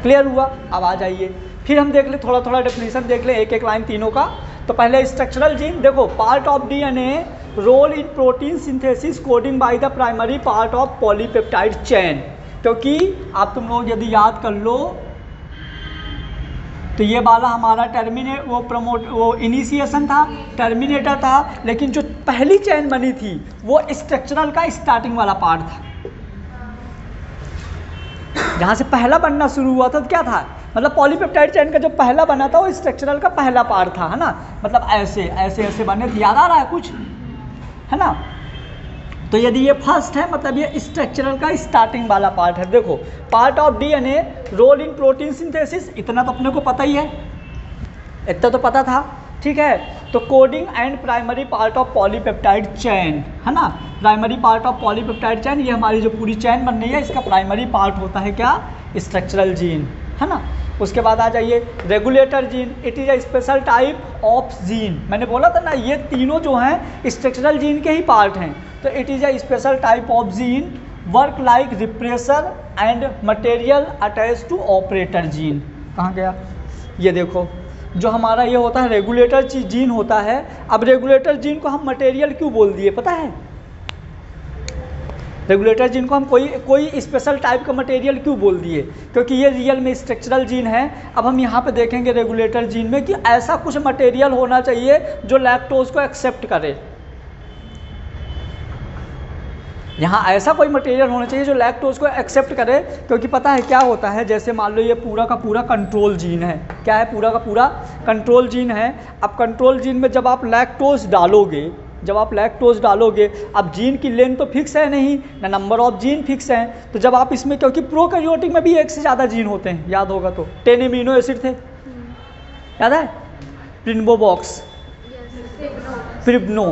क्लियर हुआ? अब आ जाइए फिर हम देख ले, थोड़ा थोड़ा डेफिनेशन देख ले, एक एक लाइन तीनों का। तो पहले स्ट्रक्चरल जीन देखो, part of DNA, role in protein synthesis, coding by the primary part of polypeptide chain. क्योंकि आप तुम लोग यदि याद कर लो तो ये वाला हमारा वो इनिशिएशन था, टर्मिनेटर था, लेकिन जो पहली चेन बनी थी वो स्ट्रक्चरल का स्टार्टिंग वाला पार्ट था। जहाँ से पहला बनना शुरू हुआ था तो क्या था? मतलब पॉलीपेप्टाइड चेन का जो पहला बना था वो स्ट्रक्चरल का पहला पार्ट था, है ना? मतलब ऐसे ऐसे ऐसे बने थे, याद आ रहा है कुछ, है ना? तो यदि ये फर्स्ट है मतलब ये स्ट्रक्चरल का स्टार्टिंग वाला पार्ट है। देखो part of DNA role in protein synthesis, इतना तो अपने को पता ही है, इतना तो पता था, ठीक है। तो coding and primary part of polypeptide chain, है ना, primary part of polypeptide chain, ये हमारी जो पूरी चेन बन रही है इसका प्राइमरी पार्ट होता है क्या, स्ट्रक्चरल जीन, है ना। उसके बाद आ जाइए regulator gene, it is a special type of gene. मैंने बोला था ना ये तीनों जो हैं स्ट्रक्चरल जीन के ही पार्ट हैं। तो it is a special type of gene work like repressor and material attach to operator gene. कहाँ गया, ये देखो जो हमारा ये होता है रेगुलेटर जीन होता है। अब रेगुलेटर जीन को हम मटेरियल क्यों बोल दिए पता है, रेगुलेटर जीन को हम कोई स्पेशल टाइप का मटेरियल क्यों बोल दिए, क्योंकि ये रियल में स्ट्रक्चरल जीन है। अब हम यहाँ पे देखेंगे रेगुलेटर जीन में कि ऐसा कुछ मटेरियल होना चाहिए जो लैक्टोज को एक्सेप्ट करे। यहाँ ऐसा कोई मटेरियल होना चाहिए जो लैक्टोज को एक्सेप्ट करे, क्योंकि पता है क्या होता है, जैसे मान लो ये पूरा का पूरा कंट्रोल जीन है, क्या है, पूरा का पूरा कंट्रोल जीन है। अब कंट्रोल जीन में जब आप लैक्टोज डालोगे, अब जीन की लेंथ तो फिक्स है नहीं ना, नंबर ऑफ जीन फिक्स हैं। तो जब आप इसमें, क्योंकि प्रोकैरियोटिक में भी एक से ज़्यादा जीन होते हैं, याद होगा तो 10 एमिनो एसिड थे, याद है, प्रिन्बोबॉक्स, प्रिब्नो,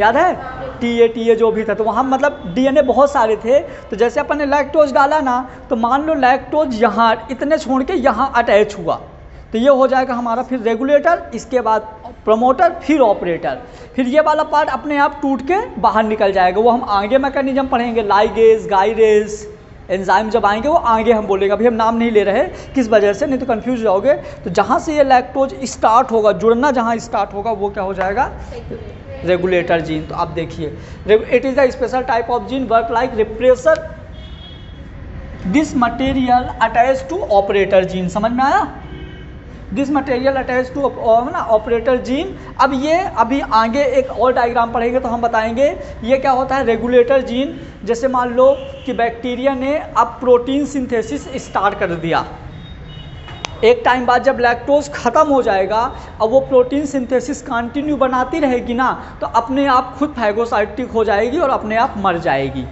याद है, TA जो भी था, तो वहाँ मतलब डीएनए बहुत सारे थे। तो जैसे अपन ने लैक्टोज डाला ना, तो मान लो लैक्टोज यहाँ इतने छोड़ के यहाँ अटैच हुआ, तो ये हो जाएगा हमारा फिर रेगुलेटर, इसके बाद प्रमोटर, फिर ऑपरेटर, फिर ये वाला पार्ट अपने आप टूट के बाहर निकल जाएगा। वो हम आगे मैकेनिज्म पढ़ेंगे, लाइगेज, गाइरेज, एंजाइम जब आएंगे वो आगे हम बोलेंगे, अभी हम नाम नहीं ले रहे किस वजह से, नहीं तो कंफ्यूज जाओगे। तो जहाँ से ये लैक्टोज स्टार्ट होगा, जुड़ना जहाँ स्टार्ट होगा वो क्या हो जाएगा, रेगुलेटर जीन। तो आप देखिए it is the special type of gene work like repressor this material attach to operator gene. समझ में आया, दिस मटेरियल अटैच टू ना ऑपरेटर जीन। अब ये अभी आगे एक और डायग्राम पढ़ेंगे तो हम बताएंगे ये क्या होता है रेगुलेटर जीन। जैसे मान लो कि बैक्टीरिया ने अब प्रोटीन सिंथेसिस स्टार्ट कर दिया, एक टाइम बाद जब लैक्टोज ख़त्म हो जाएगा, अब वो प्रोटीन सिंथेसिस कंटिन्यू बनाती रहेगी ना, तो अपने आप खुद फैगोसाइटिक हो जाएगी और अपने आप मर जाएगी।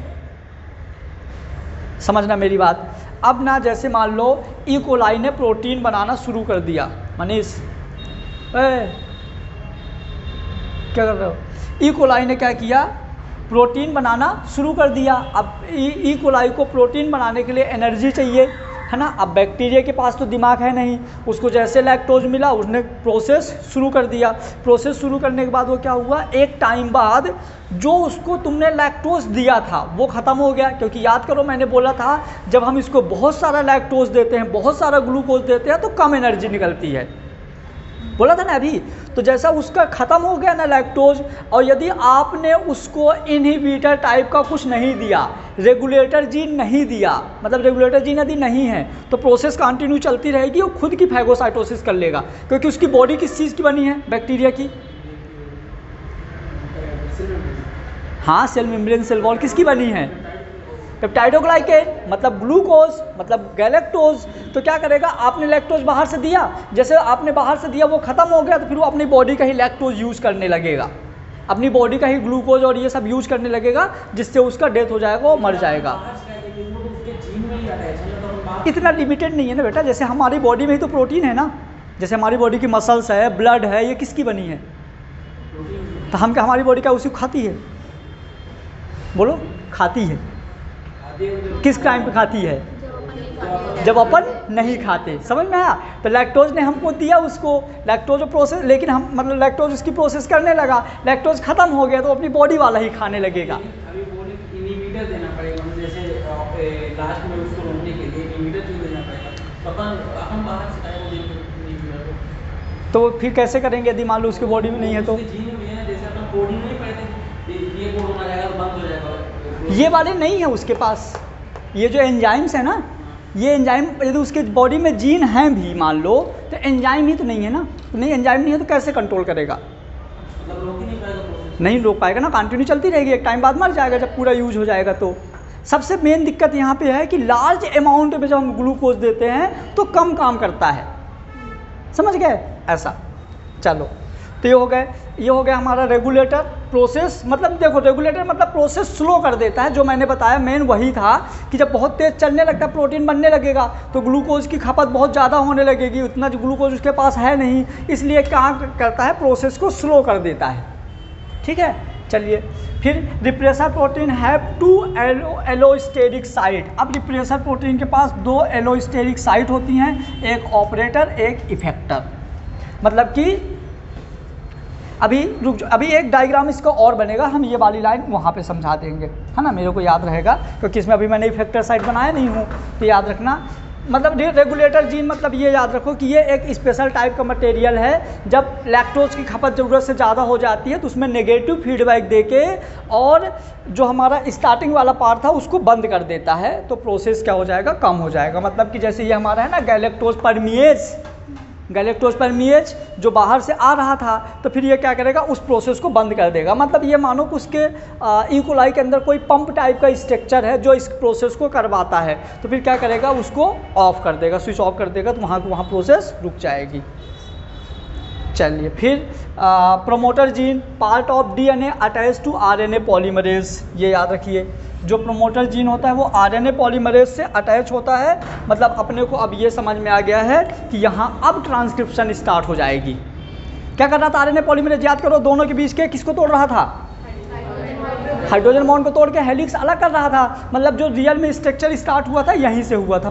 समझना मेरी बात। अब ना जैसे मान लो ई कोलाई ने प्रोटीन बनाना शुरू कर दिया, मनीष क्या कर रहे हो, ई कोलाई ने क्या किया, प्रोटीन बनाना शुरू कर दिया। अब ई कोलाई को प्रोटीन बनाने के लिए एनर्जी चाहिए, है ना। अब बैक्टीरिया के पास तो दिमाग है नहीं, उसको जैसे लैक्टोज मिला उसने प्रोसेस शुरू कर दिया। प्रोसेस शुरू करने के बाद वो क्या हुआ, एक टाइम बाद जो उसको तुमने लैक्टोज दिया था वो ख़त्म हो गया। क्योंकि याद करो मैंने बोला था जब हम इसको बहुत सारा लैक्टोज देते हैं, बहुत सारा ग्लूकोज देते हैं तो कम एनर्जी निकलती है, बोला था ना अभी। तो जैसा उसका ख़त्म हो गया ना लैक्टोज, और यदि आपने उसको इनहिबिटर टाइप का कुछ नहीं दिया, रेगुलेटर जीन नहीं दिया, मतलब रेगुलेटर जीन यदि नहीं है तो प्रोसेस कंटिन्यू चलती रहेगी, वो खुद की फैगोसाइटोसिस कर लेगा। क्योंकि उसकी बॉडी किस चीज़ की बनी है, बैक्टीरिया की, हाँ सेल मेम्ब्रेन सेल वॉल किसकी बनी है, पेप्टाइडोग्लाइकेन, मतलब ग्लूकोज, मतलब गैलेक्टोज। तो क्या करेगा, आपने लैक्टोज बाहर से दिया, जैसे आपने बाहर से दिया वो ख़त्म हो गया, तो फिर वो अपनी बॉडी का ही लैक्टोज यूज़ करने लगेगा, अपनी बॉडी का ही ग्लूकोज और ये सब यूज़ करने लगेगा, जिससे उसका डेथ हो जाएगा, वो मर जाएगा। इतना लिमिटेड नहीं है ना बेटा, जैसे हमारी बॉडी में ही तो प्रोटीन है ना, जैसे हमारी बॉडी की मसल्स है, ब्लड है, ये किसकी बनी है, तो हम क्या हमारी बॉडी क्या उसी को खाती है, बोलो खाती है, किस टाइम पे खाती है, जब अपन नहीं खाते। समझ में आया। तो लैक्टोज ने हमको दिया उसको, लैक्टोज प्रोसेस, लेकिन हम मतलब लैक्टोज उसकी प्रोसेस करने लगा, लैक्टोज खत्म हो गया तो अपनी बॉडी वाला ही खाने लगेगा। इनहिबिटर देना पड़ेगा, जैसे लास्ट में उसको रोकने के लिए इनहिबिटर क्यों देना पड़ेगा, अपन बाहर से तो फिर कैसे करेंगे यदि मान लो उसकी बॉडी में नहीं है तो, जैसे अपन कोडिंग नहीं पढ़ते, ये कोड होना जाएगा तो बंद हो जाएगा, ये वाले नहीं है उसके पास, ये जो एंजाइम्स है ना, ये एंजाइम यदि उसके बॉडी में जीन हैं भी मान लो, तो एंजाइम ही तो नहीं है ना, तो नहीं एंजाइम नहीं है तो कैसे कंट्रोल करेगा, मतलब रोक ही नहीं पाएगा, नहीं रोक पाएगा ना, कंटिन्यू चलती रहेगी, एक टाइम बाद मर जाएगा जब पूरा यूज हो जाएगा। तो सबसे मेन दिक्कत यहाँ पे है कि लार्ज अमाउंट में जब हम ग्लूकोज देते हैं तो कम काम करता है, समझ गए ऐसा। चलो तो ये हो गया हमारा रेगुलेटर। प्रोसेस मतलब देखो, रेगुलेटर मतलब प्रोसेस स्लो कर देता है। जो मैंने बताया मेन वही था कि जब बहुत तेज़ चलने लगता है, प्रोटीन बनने लगेगा तो ग्लूकोज की खपत बहुत ज़्यादा होने लगेगी, उतना जो ग्लूकोज उसके पास है नहीं, इसलिए क्या करता है, प्रोसेस को स्लो कर देता है। ठीक है, चलिए फिर repressor protein have 2 allosteric site. अब रिप्रेसर प्रोटीन के पास 2 एलोस्टेरिक साइट होती हैं, एक ऑपरेटर एक इफेक्टर। मतलब कि अभी एक डायग्राम इसका और बनेगा, हम ये वाली लाइन वहाँ पे समझा देंगे, है ना, मेरे को याद रहेगा क्योंकि इसमें अभी मैंने इफेक्टर साइट बनाया नहीं हूँ, तो याद रखना। मतलब रेगुलेटर जीन मतलब ये याद रखो कि ये एक स्पेशल टाइप का मटेरियल है। जब लैक्टोज की खपत ज़रूरत से ज़्यादा हो जाती है तो उसमें नेगेटिव फीडबैक देके और जो हमारा स्टार्टिंग वाला पार्ट था उसको बंद कर देता है, तो प्रोसेस क्या हो जाएगा, कम हो जाएगा। मतलब कि जैसे ये हमारा है ना गैलेक्टोज परमिएज जो बाहर से आ रहा था, तो फिर ये क्या करेगा, उस प्रोसेस को बंद कर देगा। मतलब ये मानो कि उसके इकोलाई के अंदर कोई पंप टाइप का स्ट्रक्चर है जो इस प्रोसेस को करवाता है, तो फिर क्या करेगा, उसको ऑफ कर देगा, स्विच ऑफ कर देगा, तो वहाँ प्रोसेस रुक जाएगी। चलिए फिर promoter gene part of DNA attach to RNA polymerase. ये याद रखिए, जो प्रोमोटर जीन होता है वो आरएनए पॉलीमरेज से अटैच होता है। मतलब अपने को अब ये समझ में आ गया है कि यहाँ अब ट्रांसक्रिप्शन स्टार्ट हो जाएगी। क्या कर रहा था आरएनए पॉलीमरेज, याद करो, दोनों के बीच के किसको तोड़ रहा था, हाइड्रोजन बॉन्ड को तोड़ के हेलिक्स अलग कर रहा था। मतलब जो रियल में स्ट्रक्चर स्टार्ट हुआ था यहीं से हुआ था।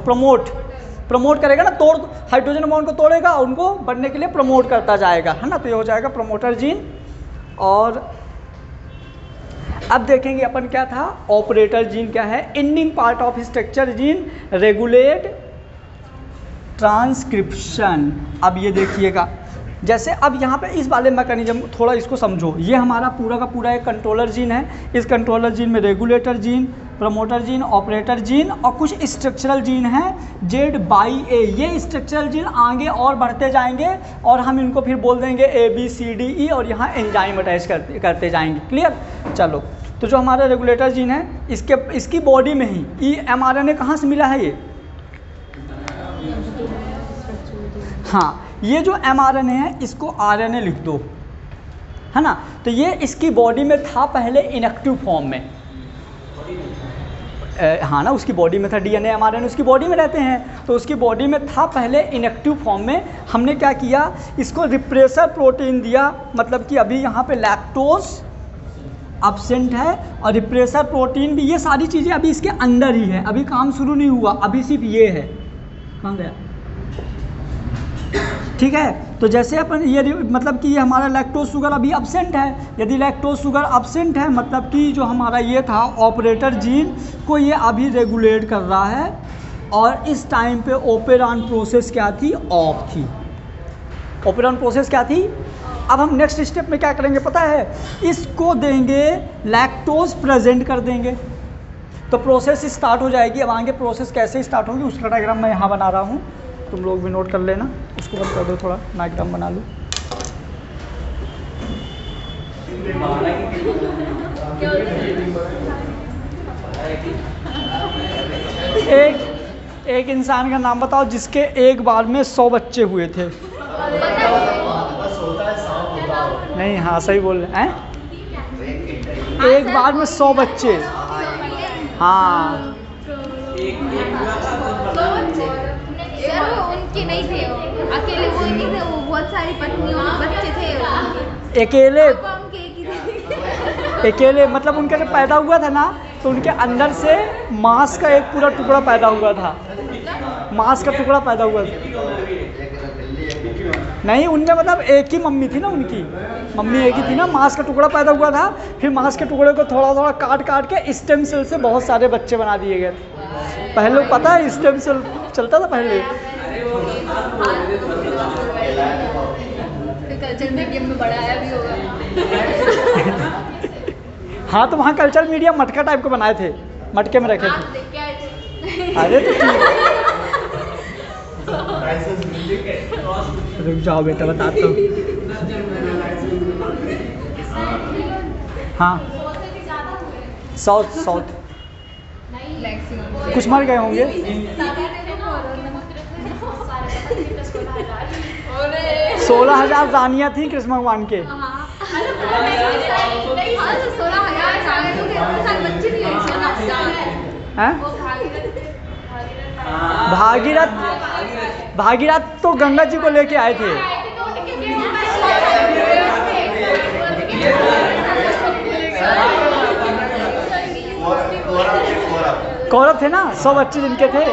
प्रमोट करेगा ना, तोड़ हाइड्रोजन बॉन्ड को तोड़ेगा, उनको बनने के लिए प्रमोट करता जाएगा, है ना, तो ये हो जाएगा प्रमोटर जीन। और अब देखेंगे अपन क्या था, ऑपरेटर जीन क्या है, ending part of structure gene regulate transcription. अब ये देखिएगा, जैसे अब यहाँ पे इस वाले मैकेनिज्म थोड़ा इसको समझो, ये हमारा पूरा का पूरा एक कंट्रोलर जीन है। इस कंट्रोलर जीन में regulator gene, promoter gene, operator gene और कुछ स्ट्रक्चरल जीन हैं Z/A। ये स्ट्रक्चरल जीन आगे और बढ़ते जाएंगे और हम इनको फिर बोल देंगे ABCDE और यहाँ एंजाइम अटैच करते जाएंगे। क्लियर, चलो। तो जो हमारा रेगुलेटर जीन है इसकी बॉडी में ही mRNA कहाँ से मिला है, ये हाँ, ये जो mRNA है इसको RNA लिख दो, है ना। तो ये इसकी बॉडी में था पहले इनएक्टिव फॉर्म में, हाँ ना, उसकी बॉडी में था, DNA mRNA उसकी बॉडी में रहते हैं, तो उसकी बॉडी में था पहले इनएक्टिव फॉर्म में। हमने क्या किया, इसको रिप्रेसर प्रोटीन दिया, मतलब कि अभी यहाँ पे लैक्टोज अब्सेंट है और रिप्रेसर प्रोटीन भी, ये सारी चीज़ें अभी इसके अंदर ही है, अभी काम शुरू नहीं हुआ, अभी सिर्फ ये है, कहाँ गया, ठीक है। तो जैसे अपन ये मतलब कि ये हमारा लैक्टोज शुगर अभी अब्सेंट है, यदि लैक्टोज शुगर अब्सेंट है मतलब कि जो हमारा ये था ऑपरेटर जीन को ये अभी रेगुलेट कर रहा है और इस टाइम पे ओपेरॉन प्रोसेस क्या थी, ऑफ थी। ओपेरॉन प्रोसेस क्या थी। अब हम नेक्स्ट स्टेप में क्या करेंगे पता है, इसको देंगे लैक्टोज प्रेजेंट कर देंगे तो प्रोसेस स्टार्ट हो जाएगी। अब आगे प्रोसेस कैसे स्टार्ट होगी उसका डायग्राम मैं यहाँ बना रहा हूँ, तुम लोग भी नोट कर लेना, उसको बंद कर दो, थोड़ा डायग्राम बना लो। एक इंसान का नाम बताओ जिसके एक बार में 100 बच्चे हुए थे। नहीं, हाँ सही बोल रहे हैं, एक बार में 100 बच्चे, हाँ उनके नहीं थे, अकेले वो नहीं थे, वो बहुत सारी पत्नियों बच्चे थे, अकेले मतलब उनका जब पैदा हुआ था ना तो उनके अंदर से मांस का एक पूरा टुकड़ा पैदा हुआ था, मांस का टुकड़ा पैदा हुआ था। नहीं, उनमें मतलब एक ही मम्मी थी ना, उनकी मम्मी एक ही थी ना, मांस का टुकड़ा पैदा हुआ था, फिर मांस के टुकड़े को थोड़ा थोड़ा काट के स्टेम सेल से बहुत सारे बच्चे बना दिए गए थे। पहले पता है स्टेम सेल चलता था पहले, कल्चर मीडियम में बढ़ाया भी होगा। हाँ, तो वहाँ कल्चर मीडिया मटका टाइप का बनाए थे, मटके में रखे थे। अरे तो रुक जाओ बेटा, बताता हूँ। हाँ, साउथ कुछ मर गए होंगे। 16,000 रानियाँ थी कृष्ण भगवान के। हाँ, 16,000 साल तो के साथ बच्चे नहीं है, 16,000 हैं? वो भागीरथ तो गंगा जी को लेके आए थे। कौरव थे ना, 100 बच्चे जिनके थे।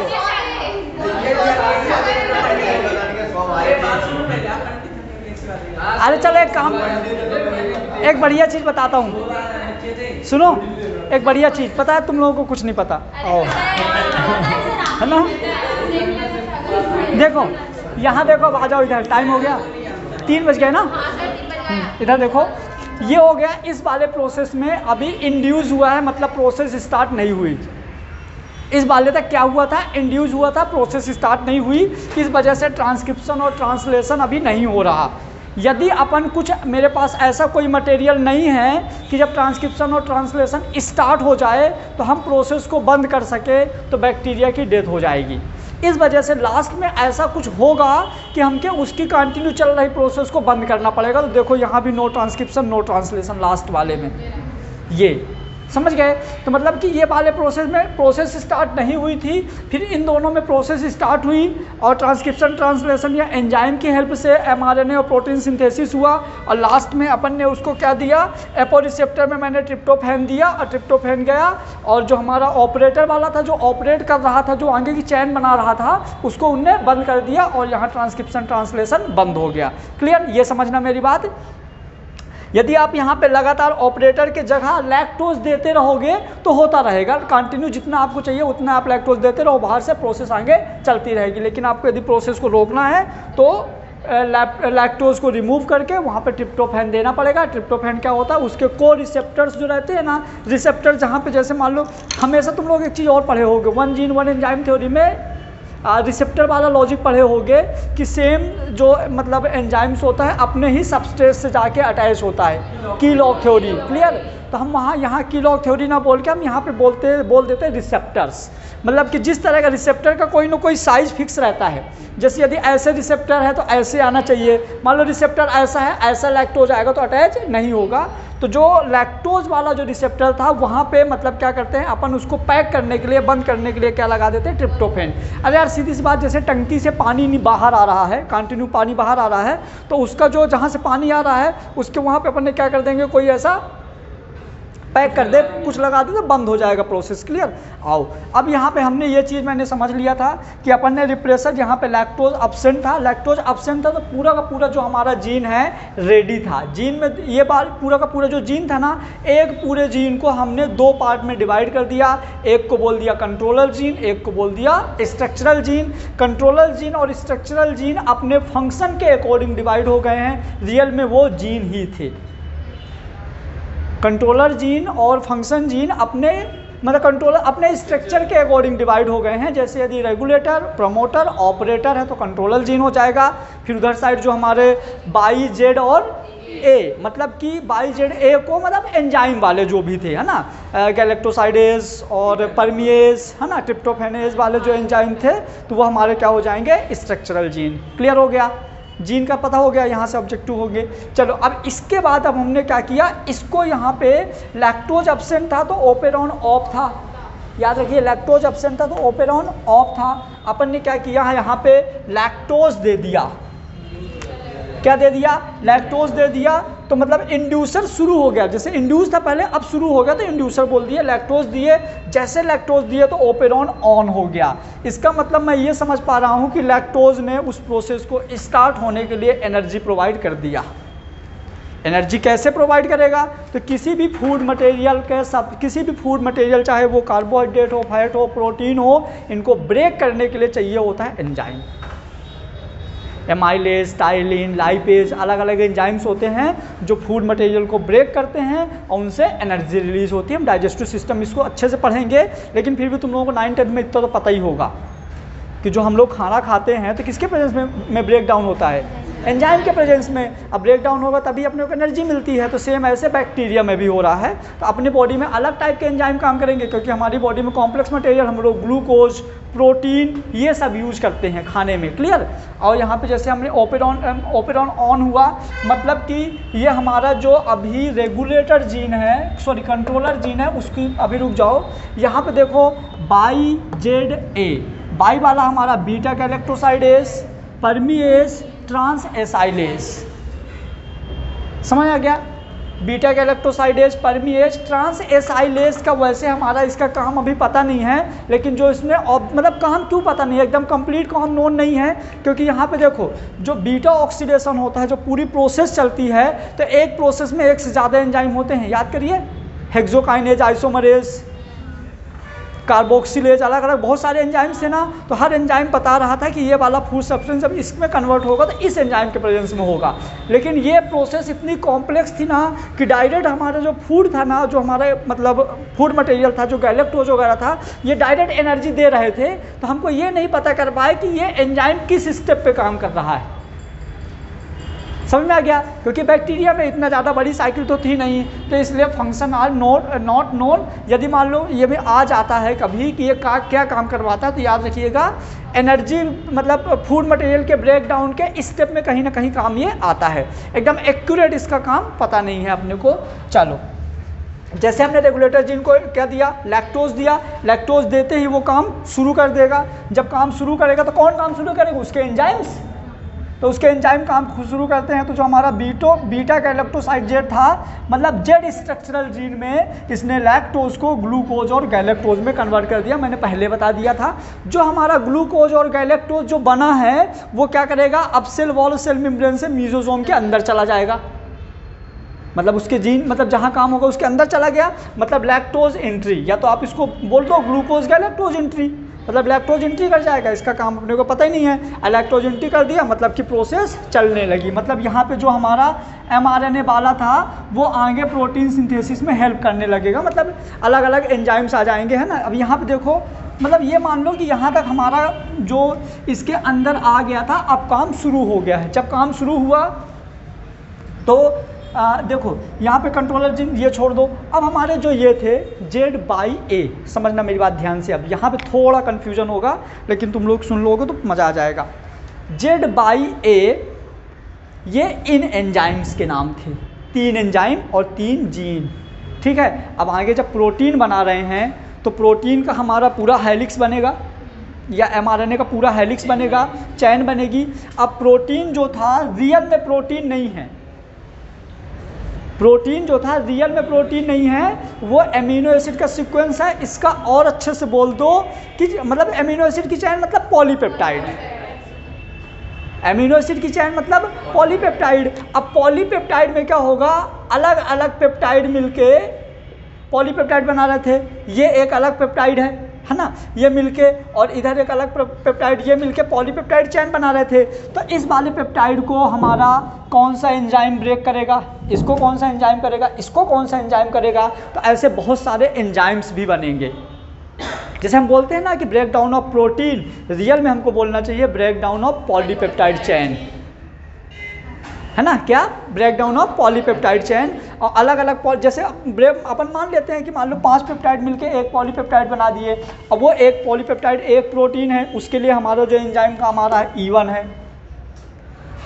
अरे चलो एक बढ़िया चीज़ बताता हूँ, सुनो, एक बढ़िया चीज़ पता है, तुम लोगों को कुछ नहीं पता, आओ है ना। देखो यहाँ देखो, अब आ जाओ इधर, टाइम हो गया, 3 बज गए ना। इधर देखो, ये हो गया। इस वाले प्रोसेस में अभी इंड्यूस हुआ है, मतलब प्रोसेस स्टार्ट नहीं हुई। इस वाले तक क्या हुआ था, इंड्यूस हुआ था, प्रोसेस स्टार्ट नहीं हुई। इस वजह से ट्रांसक्रिप्शन और ट्रांसलेशन अभी नहीं हो रहा। यदि अपन कुछ, मेरे पास ऐसा कोई मटेरियल नहीं है कि जब ट्रांसक्रिप्शन और ट्रांसलेशन स्टार्ट हो जाए तो हम प्रोसेस को बंद कर सके, तो बैक्टीरिया की डेथ हो जाएगी। इस वजह से लास्ट में ऐसा कुछ होगा कि हमके उसकी कंटिन्यू चल रही प्रोसेस को बंद करना पड़ेगा। तो देखो यहाँ भी no transcription no translation last वाले में, ये समझ गए। तो मतलब कि ये वाले प्रोसेस में प्रोसेस स्टार्ट नहीं हुई थी, फिर इन दोनों में प्रोसेस स्टार्ट हुई और ट्रांसक्रिप्शन ट्रांसलेशन या एंजाइम की हेल्प से एमआरएनए और प्रोटीन सिंथेसिस हुआ। और लास्ट में अपन ने उसको क्या दिया, एपोरिसेप्टर में मैंने ट्रिप्टोफैन दिया और ट्रिप्टोफैन गया और जो हमारा ऑपरेटर वाला था, जो ऑपरेट कर रहा था, जो आगे की चैन बना रहा था, उसको उनने बंद कर दिया और यहाँ ट्रांसक्रिप्शन ट्रांसलेशन बंद हो गया। क्लियर, ये समझना मेरी बात। यदि आप यहाँ पे लगातार ऑपरेटर के जगह लैक्टोज देते रहोगे तो होता रहेगा कंटिन्यू, जितना आपको चाहिए उतना आप लैक्टोज देते रहो, बाहर से प्रोसेस आगे चलती रहेगी। लेकिन आपको यदि प्रोसेस को रोकना है तो लैक्टोज को रिमूव करके वहाँ पे ट्रिप्टोफैन देना पड़ेगा। ट्रिप्टोफैन क्या होता है, उसके को रिसेप्टर्स जो रहते हैं ना, रिसेप्टर जहाँ पे, जैसे मान लो हमेशा तुम लोग एक चीज़ और पढ़े होगे, 1 जीन 1 एंजाइम थ्योरी में रिसेप्टर वाला लॉजिक पढ़े होगे कि सेम जो मतलब एंजाइम्स होता है अपने ही सबस्ट्रेट से जाके अटैच होता है, की लॉग थ्योरी। क्लियर, तो हम वहाँ यहाँ की लॉग थ्योरी ना बोल के हम यहाँ पे बोल देते हैं रिसेप्टर्स। मतलब कि जिस तरह का रिसेप्टर का कोई ना कोई साइज़ फिक्स रहता है, जैसे यदि ऐसे रिसेप्टर है तो ऐसे आना चाहिए, मान लो रिसेप्टर ऐसा है, ऐसा लैक्टोज आएगा तो अटैच नहीं होगा। तो जो लैक्टोज वाला जो रिसेप्टर था वहाँ पे मतलब क्या करते हैं अपन, उसको पैक करने के लिए, बंद करने के लिए क्या लगा देते हैं, ट्रिप्टोफैन। अरे यार सीधी सी बात, जैसे टंकी से पानी नहीं बाहर आ रहा है, कंटिन्यू पानी बाहर आ रहा है, तो उसका जो जहाँ से पानी आ रहा है उसके वहाँ पे अपन ने क्या कर देंगे, कोई ऐसा पैक कर दे, कुछ लगा दे तो बंद हो जाएगा प्रोसेस। क्लियर, आओ अब यहाँ पे हमने ये चीज़ मैंने समझ लिया था कि अपन ने रिप्रेसर, यहाँ पे लैक्टोज अब्सेंट था, लैक्टोज अब्सेंट था तो पूरा का पूरा जो हमारा जीन है रेडी था। जीन में ये बार पूरा का पूरा जो जीन था ना, एक पूरे जीन को हमने 2 पार्ट में डिवाइड कर दिया। एक को बोल दिया कंट्रोलर जीन, एक को बोल दिया स्ट्रक्चरल जीन। कंट्रोलर जीन और स्ट्रक्चरल जीन अपने फंक्शन के अकॉर्डिंग डिवाइड हो गए हैं, रियल में वो जीन ही थे। कंट्रोलर जीन और फंक्शन जीन अपने मतलब कंट्रोलर अपने स्ट्रक्चर के अकॉर्डिंग डिवाइड हो गए हैं। जैसे यदि रेगुलेटर, प्रमोटर, ऑपरेटर है तो कंट्रोलर जीन हो जाएगा। फिर उधर साइड जो हमारे बाई जेड और ए, मतलब कि बाई जेड ए को मतलब एंजाइम वाले जो भी थे, है ना, गैलेक्टोसाइडेज और परमिएज, है ना, ट्रिप्टोफैनेज वाले जो एंजाइम थे, तो वो हमारे क्या हो जाएंगे, स्ट्रक्चरल जीन। क्लियर हो गया, जीन का पता हो गया, यहाँ से ऑब्जेक्टिव हो गए। चलो अब इसके बाद अब हमने क्या किया, इसको यहाँ पे लैक्टोज एब्सेंट था तो ओपेरॉन ऑफ था, याद रखिए लैक्टोज एब्सेंट था तो ओपेरॉन ऑफ था। अपन ने क्या किया है, यहाँ पे लैक्टोज दे दिया, क्या दे दिया, लैक्टोज दे दिया। तो मतलब इंड्यूसर शुरू हो गया, जैसे इंड्यूस था पहले अब शुरू हो गया तो इंड्यूसर बोल दिए, लैक्टोज दिए, जैसे लैक्टोज दिए तो ओपेरॉन ऑन हो गया। इसका मतलब मैं ये समझ पा रहा हूँ कि लैक्टोज ने उस प्रोसेस को स्टार्ट होने के लिए एनर्जी प्रोवाइड कर दिया। एनर्जी कैसे प्रोवाइड करेगा, तो किसी भी फूड मटेरियल के सब, किसी भी फूड मटेरियल चाहे वो कार्बोहाइड्रेट हो, फैट हो, प्रोटीन हो, इनको ब्रेक करने के लिए चाहिए होता है एंजाइम। एमाइलेज, टाइलिन, लाइपेज, अलग अलग एंजाइम्स होते हैं जो फूड मटेरियल को ब्रेक करते हैं और उनसे एनर्जी रिलीज होती है। हम डाइजेस्टिव सिस्टम इसको अच्छे से पढ़ेंगे, लेकिन फिर भी तुम लोगों को 9-10 में इतना तो पता ही होगा कि जो हम लोग खाना खाते हैं तो किसके प्रेजेंस में ब्रेक डाउन होता है, एंजाइम के प्रेजेंस में। अब ब्रेक डाउन होगा तभी अपने को एनर्जी मिलती है। तो सेम ऐसे बैक्टीरिया में भी हो रहा है। तो अपनी बॉडी में अलग टाइप के एंजाइम काम करेंगे, क्योंकि हमारी बॉडी में कॉम्प्लेक्स मटेरियल हम लोग ग्लूकोज, प्रोटीन ये सब यूज करते हैं खाने में। क्लियर। और यहाँ पे जैसे हमने ओपेरॉन ऑन हुआ, मतलब कि ये हमारा जो अभी रेगुलेटर जीन है, सॉरी कंट्रोलर जीन है, उसकी अभी रुक जाओ। यहाँ पे देखो BZA, बाई वाला हमारा बीटा गैलेक्टोसाइडेस, परमीएस, ट्रांस एसाइलेस। समझ आ गया। बीटा गैलेक्टोसाइडेस, परमीएस, ट्रांस एसाइलेस का वैसे हमारा इसका काम अभी पता नहीं है, लेकिन जो इसमें मतलब काम क्यों पता नहीं है, एकदम कंप्लीट काम नोन नहीं है, क्योंकि यहाँ पे देखो जो बीटा ऑक्सीडेशन होता है, जो पूरी प्रोसेस चलती है, तो एक प्रोसेस में एक से ज़्यादा एंजाइम होते हैं। याद करिए, हेक्सोकाइनेज, आइसोमरेज, कार्बोक्सिलेज, अलग अलग बहुत सारे एंजाइम्स थे ना। तो हर एंजाइम बता रहा था कि ये वाला फूड सब्सटेंस जब इसमें कन्वर्ट होगा तो इस एंजाइम के प्रेजेंस में होगा। लेकिन ये प्रोसेस इतनी कॉम्प्लेक्स थी ना कि डायरेक्ट हमारा जो फूड था ना, जो हमारा मतलब फूड मटेरियल था, जो गैलेक्टोज वगैरह था, ये डायरेक्ट एनर्जी दे रहे थे। तो हमको ये नहीं पता कर पाए कि ये एंजाइम किस स्टेप पे काम कर रहा है। समझ में आ गया। क्योंकि बैक्टीरिया में इतना ज़्यादा बड़ी साइकिल तो थी नहीं, तो इसलिए फंक्शन आर नॉट नोन। यदि मान लो ये में आ जाता है कभी कि ये क्या काम करवाता है, तो याद रखिएगा एनर्जी मतलब फूड मटेरियल के ब्रेक डाउन के स्टेप में कहीं ना कहीं काम ये आता है। एकदम एक्यूरेट इसका काम पता नहीं है अपने को। चलो, जैसे हमने रेगुलेटर जीन को क्या दिया, लैक्टोज दिया। लैक्टोज देते ही वो काम शुरू कर देगा। जब काम शुरू करेगा तो कौन काम शुरू करेगा, उसके एंजाइम्स। तो उसके एंजाइम काम शुरू करते हैं। तो जो हमारा बीटा गैलेक्टोसाइड जेड था, मतलब जेड स्ट्रक्चरल जीन में इसने लैक्टोज को ग्लूकोज और गैलेक्टोज में कन्वर्ट कर दिया। मैंने पहले बता दिया था। जो हमारा ग्लूकोज और गैलेक्टोज जो बना है वो क्या करेगा, अब सेल वॉल सेल मेम्ब्रेन से मीजोसोम के अंदर चला जाएगा। मतलब उसके जीन मतलब जहाँ काम होगा उसके अंदर चला गया, मतलब लैक्टोज एंट्री। या तो आप इसको बोल दो ग्लूकोज गैलेक्टोज एंट्री, मतलब लैक्टोज एंट्री कर जाएगा। इसका काम अपने को पता ही नहीं है। लैक्टोज एंट्री कर दिया मतलब कि प्रोसेस चलने लगी। मतलब यहाँ पे जो हमारा mRNA वाला था वो आगे प्रोटीन सिंथेसिस में हेल्प करने लगेगा। मतलब अलग अलग एंजाइम्स आ जाएंगे, है ना। अब यहाँ पे देखो, मतलब ये मान लो कि यहाँ तक हमारा जो इसके अंदर आ गया था, अब काम शुरू हो गया है। जब काम शुरू हुआ तो देखो यहाँ पे कंट्रोलर जीन ये छोड़ दो। अब हमारे जो ये थे ZA, समझना मेरी बात ध्यान से। अब यहाँ पे थोड़ा कन्फ्यूजन होगा, लेकिन तुम लोग सुन लोगे तो मज़ा आ जाएगा। ZA ये इन एंजाइम्स के नाम थे, 3 एंजाइम और 3 जीन। ठीक है। अब आगे जब प्रोटीन बना रहे हैं तो प्रोटीन का हमारा पूरा हेलिक्स बनेगा, या mRNA का पूरा हेलिक्स बनेगा, चैन बनेगी। अब प्रोटीन जो था रियल में प्रोटीन नहीं है, प्रोटीन जो था रियल में प्रोटीन नहीं है, वो अमीनो एसिड का सीक्वेंस है। इसका और अच्छे से बोल दो कि मतलब अमीनो एसिड की चैन मतलब पॉलीपेप्टाइड। अमीनो एसिड की चैन मतलब पॉलीपेप्टाइड। अब पॉलीपेप्टाइड में क्या होगा, अलग अलग पेप्टाइड मिलके पॉलीपेप्टाइड बना रहे थे। ये एक अलग पेप्टाइड है ना, ये मिलके, और इधर एक अलग पेप्टाइड, ये मिलके पॉलीपेप्टाइड चैन बना रहे थे। तो इस वाले पेप्टाइड को हमारा कौन सा एंजाइम ब्रेक करेगा, इसको कौन सा एंजाइम करेगा, इसको कौन सा एंजाइम करेगा। तो ऐसे बहुत सारे एंजाइम्स भी बनेंगे। जैसे हम बोलते हैं ना कि break down of protein, real में हमको बोलना चाहिए break down of polypeptide chain, है ना। क्या, break down of polypeptide chain. और अलग अलग जैसे अपन मान लेते हैं कि मान लो 5 पेप्टाइड मिलके एक पॉलीपेप्टाइड बना दिए। अब वो एक पॉलीपेप्टाइड एक प्रोटीन है, उसके लिए हमारा जो एंजाइम काम आ रहा है E1 है।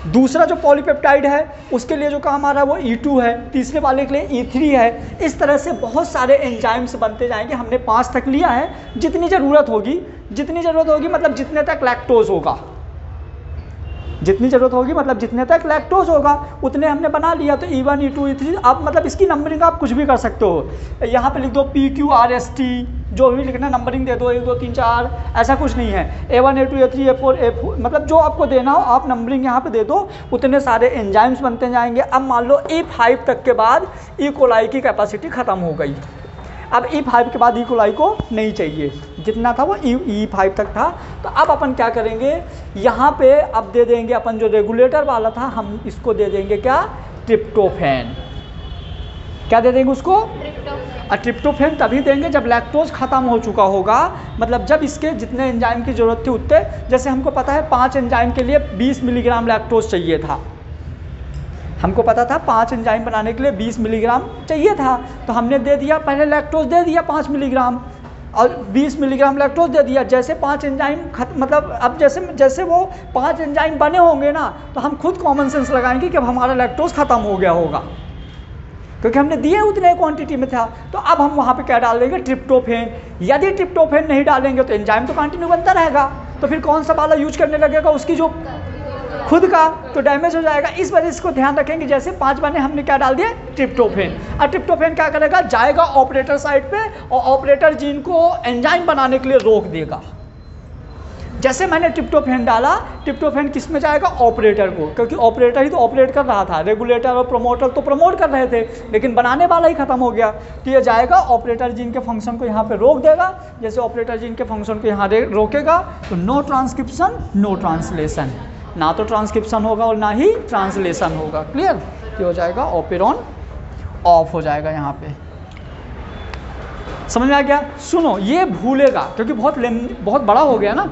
दूसरा जो पॉलीपेप्टाइड है उसके लिए जो काम आ रहा है वो E2 है। तीसरे वाले के लिए E3 है। इस तरह से बहुत सारे एंजाइम्स बनते जाएंगे। हमने 5 तक लिया है, जितनी ज़रूरत होगी मतलब जितने तक लैक्टोज होगा, जितनी ज़रूरत होगी मतलब जितने तक लैक्टोज होगा उतने हमने बना लिया। तो E1 E2 E3 आप मतलब इसकी नंबरिंग आप कुछ भी कर सकते हो। यहाँ पे लिख दो PQRST, जो भी लिखना नंबरिंग दे दो, 1 2 3 4, ऐसा कुछ नहीं है। A1 A2 A3 A4 A4 मतलब जो आपको देना हो आप नंबरिंग यहाँ पे दे दो, उतने सारे एंजाइम्स बनते जाएंगे। अब मान लो E5 तक के बाद ई कोलाई की कैपेसिटी ख़त्म हो गई। अब E5 के बाद ई कोलाई को नहीं चाहिए, जितना था वो E5 तक था। तो अब अपन क्या करेंगे, यहाँ पे अब दे देंगे अपन जो रेगुलेटर वाला था, हम इसको दे देंगे क्या, ट्रिप्टोफैन। क्या दे देंगे उसको, और ट्रिप्टोफैन तभी देंगे जब लैक्टोज ख़त्म हो चुका होगा, मतलब जब इसके जितने एंजाइम की ज़रूरत थी उतने, जैसे हमको पता है 5 एंजाइम के लिए 20 मिलीग्राम लैक्टोज चाहिए था, हमको पता था 5 एंजाइम बनाने के लिए 20 मिलीग्राम चाहिए था, तो हमने दे दिया, पहले लैक्टोज दे दिया 5 मिलीग्राम और 20 मिलीग्राम लैक्टोज दे दिया। जैसे 5 एंजाइम मतलब अब जैसे वो 5 एंजाइम बने होंगे ना, तो हम खुद कॉमन सेंस लगाएंगे कि अब हमारा लैक्टोज ख़त्म हो गया होगा, क्योंकि हमने दिए उतने क्वांटिटी में था। तो अब हम वहाँ पे क्या डाल देंगे, ट्रिप्टोफैन। यदि ट्रिप्टोफैन नहीं डालेंगे तो एंजाइम तो कंटिन्यू बनता रहेगा, तो फिर कौन सा वाला यूज करने लगेगा, उसकी जो खुद का, तो डैमेज हो जाएगा। इस वजह से इसको ध्यान रखेंगे, जैसे 5 बने हमने क्या डाल दिया, ट्रिप्टोफैन। और ट्रिप्टोफैन क्या करेगा, जाएगा ऑपरेटर साइड पे और ऑपरेटर जीन को एंजाइम बनाने के लिए रोक देगा। जैसे मैंने ट्रिप्टोफैन डाला, ट्रिप्टोफैन किस में जाएगा, ऑपरेटर को, क्योंकि ऑपरेटर ही तो ऑपरेट कर रहा था, रेगुलेटर और प्रोमोटर तो प्रमोट कर रहे थे, लेकिन बनाने वाला ही खत्म हो गया। तो ये जाएगा ऑपरेटर जीन के फंक्शन को यहाँ पे रोक देगा। जैसे ऑपरेटर जीन के फंक्शन को यहाँ रोकेगा तो नो ट्रांसक्रिप्शन नो ट्रांसलेशन, ना तो ट्रांसक्रिप्शन होगा और ना ही ट्रांसलेशन होगा। क्लियर, ये हो जाएगा ऑपेरॉन ऑफ हो जाएगा यहाँ पे। समझ में आ गया। सुनो, ये भूलेगा क्योंकि बहुत बड़ा हो गया ना,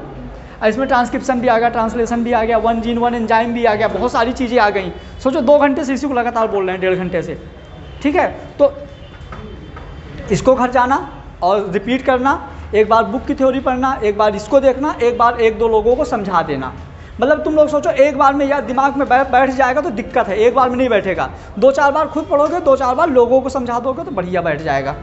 इसमें ट्रांसक्रिप्शन भी आ गया, ट्रांसलेशन भी आ गया, 1 जीन 1 एंजाइम भी आ गया, बहुत सारी चीज़ें आ गई। सोचो 2 घंटे से इसी को लगातार बोल रहे हैं, 1.5 घंटे से, ठीक है। तो इसको घर जाना और रिपीट करना, एक बार बुक की थ्योरी पढ़ना, एक बार इसको देखना, एक बार 1-2 लोगों को समझा देना। मतलब तुम लोग सोचो एक बार में या दिमाग में बैठ जाएगा तो दिक्कत है, एक बार में नहीं बैठेगा। 2-4 बार खुद पढ़ोगे, 2-4 बार लोगों को समझा दोगे तो बढ़िया बैठ जाएगा।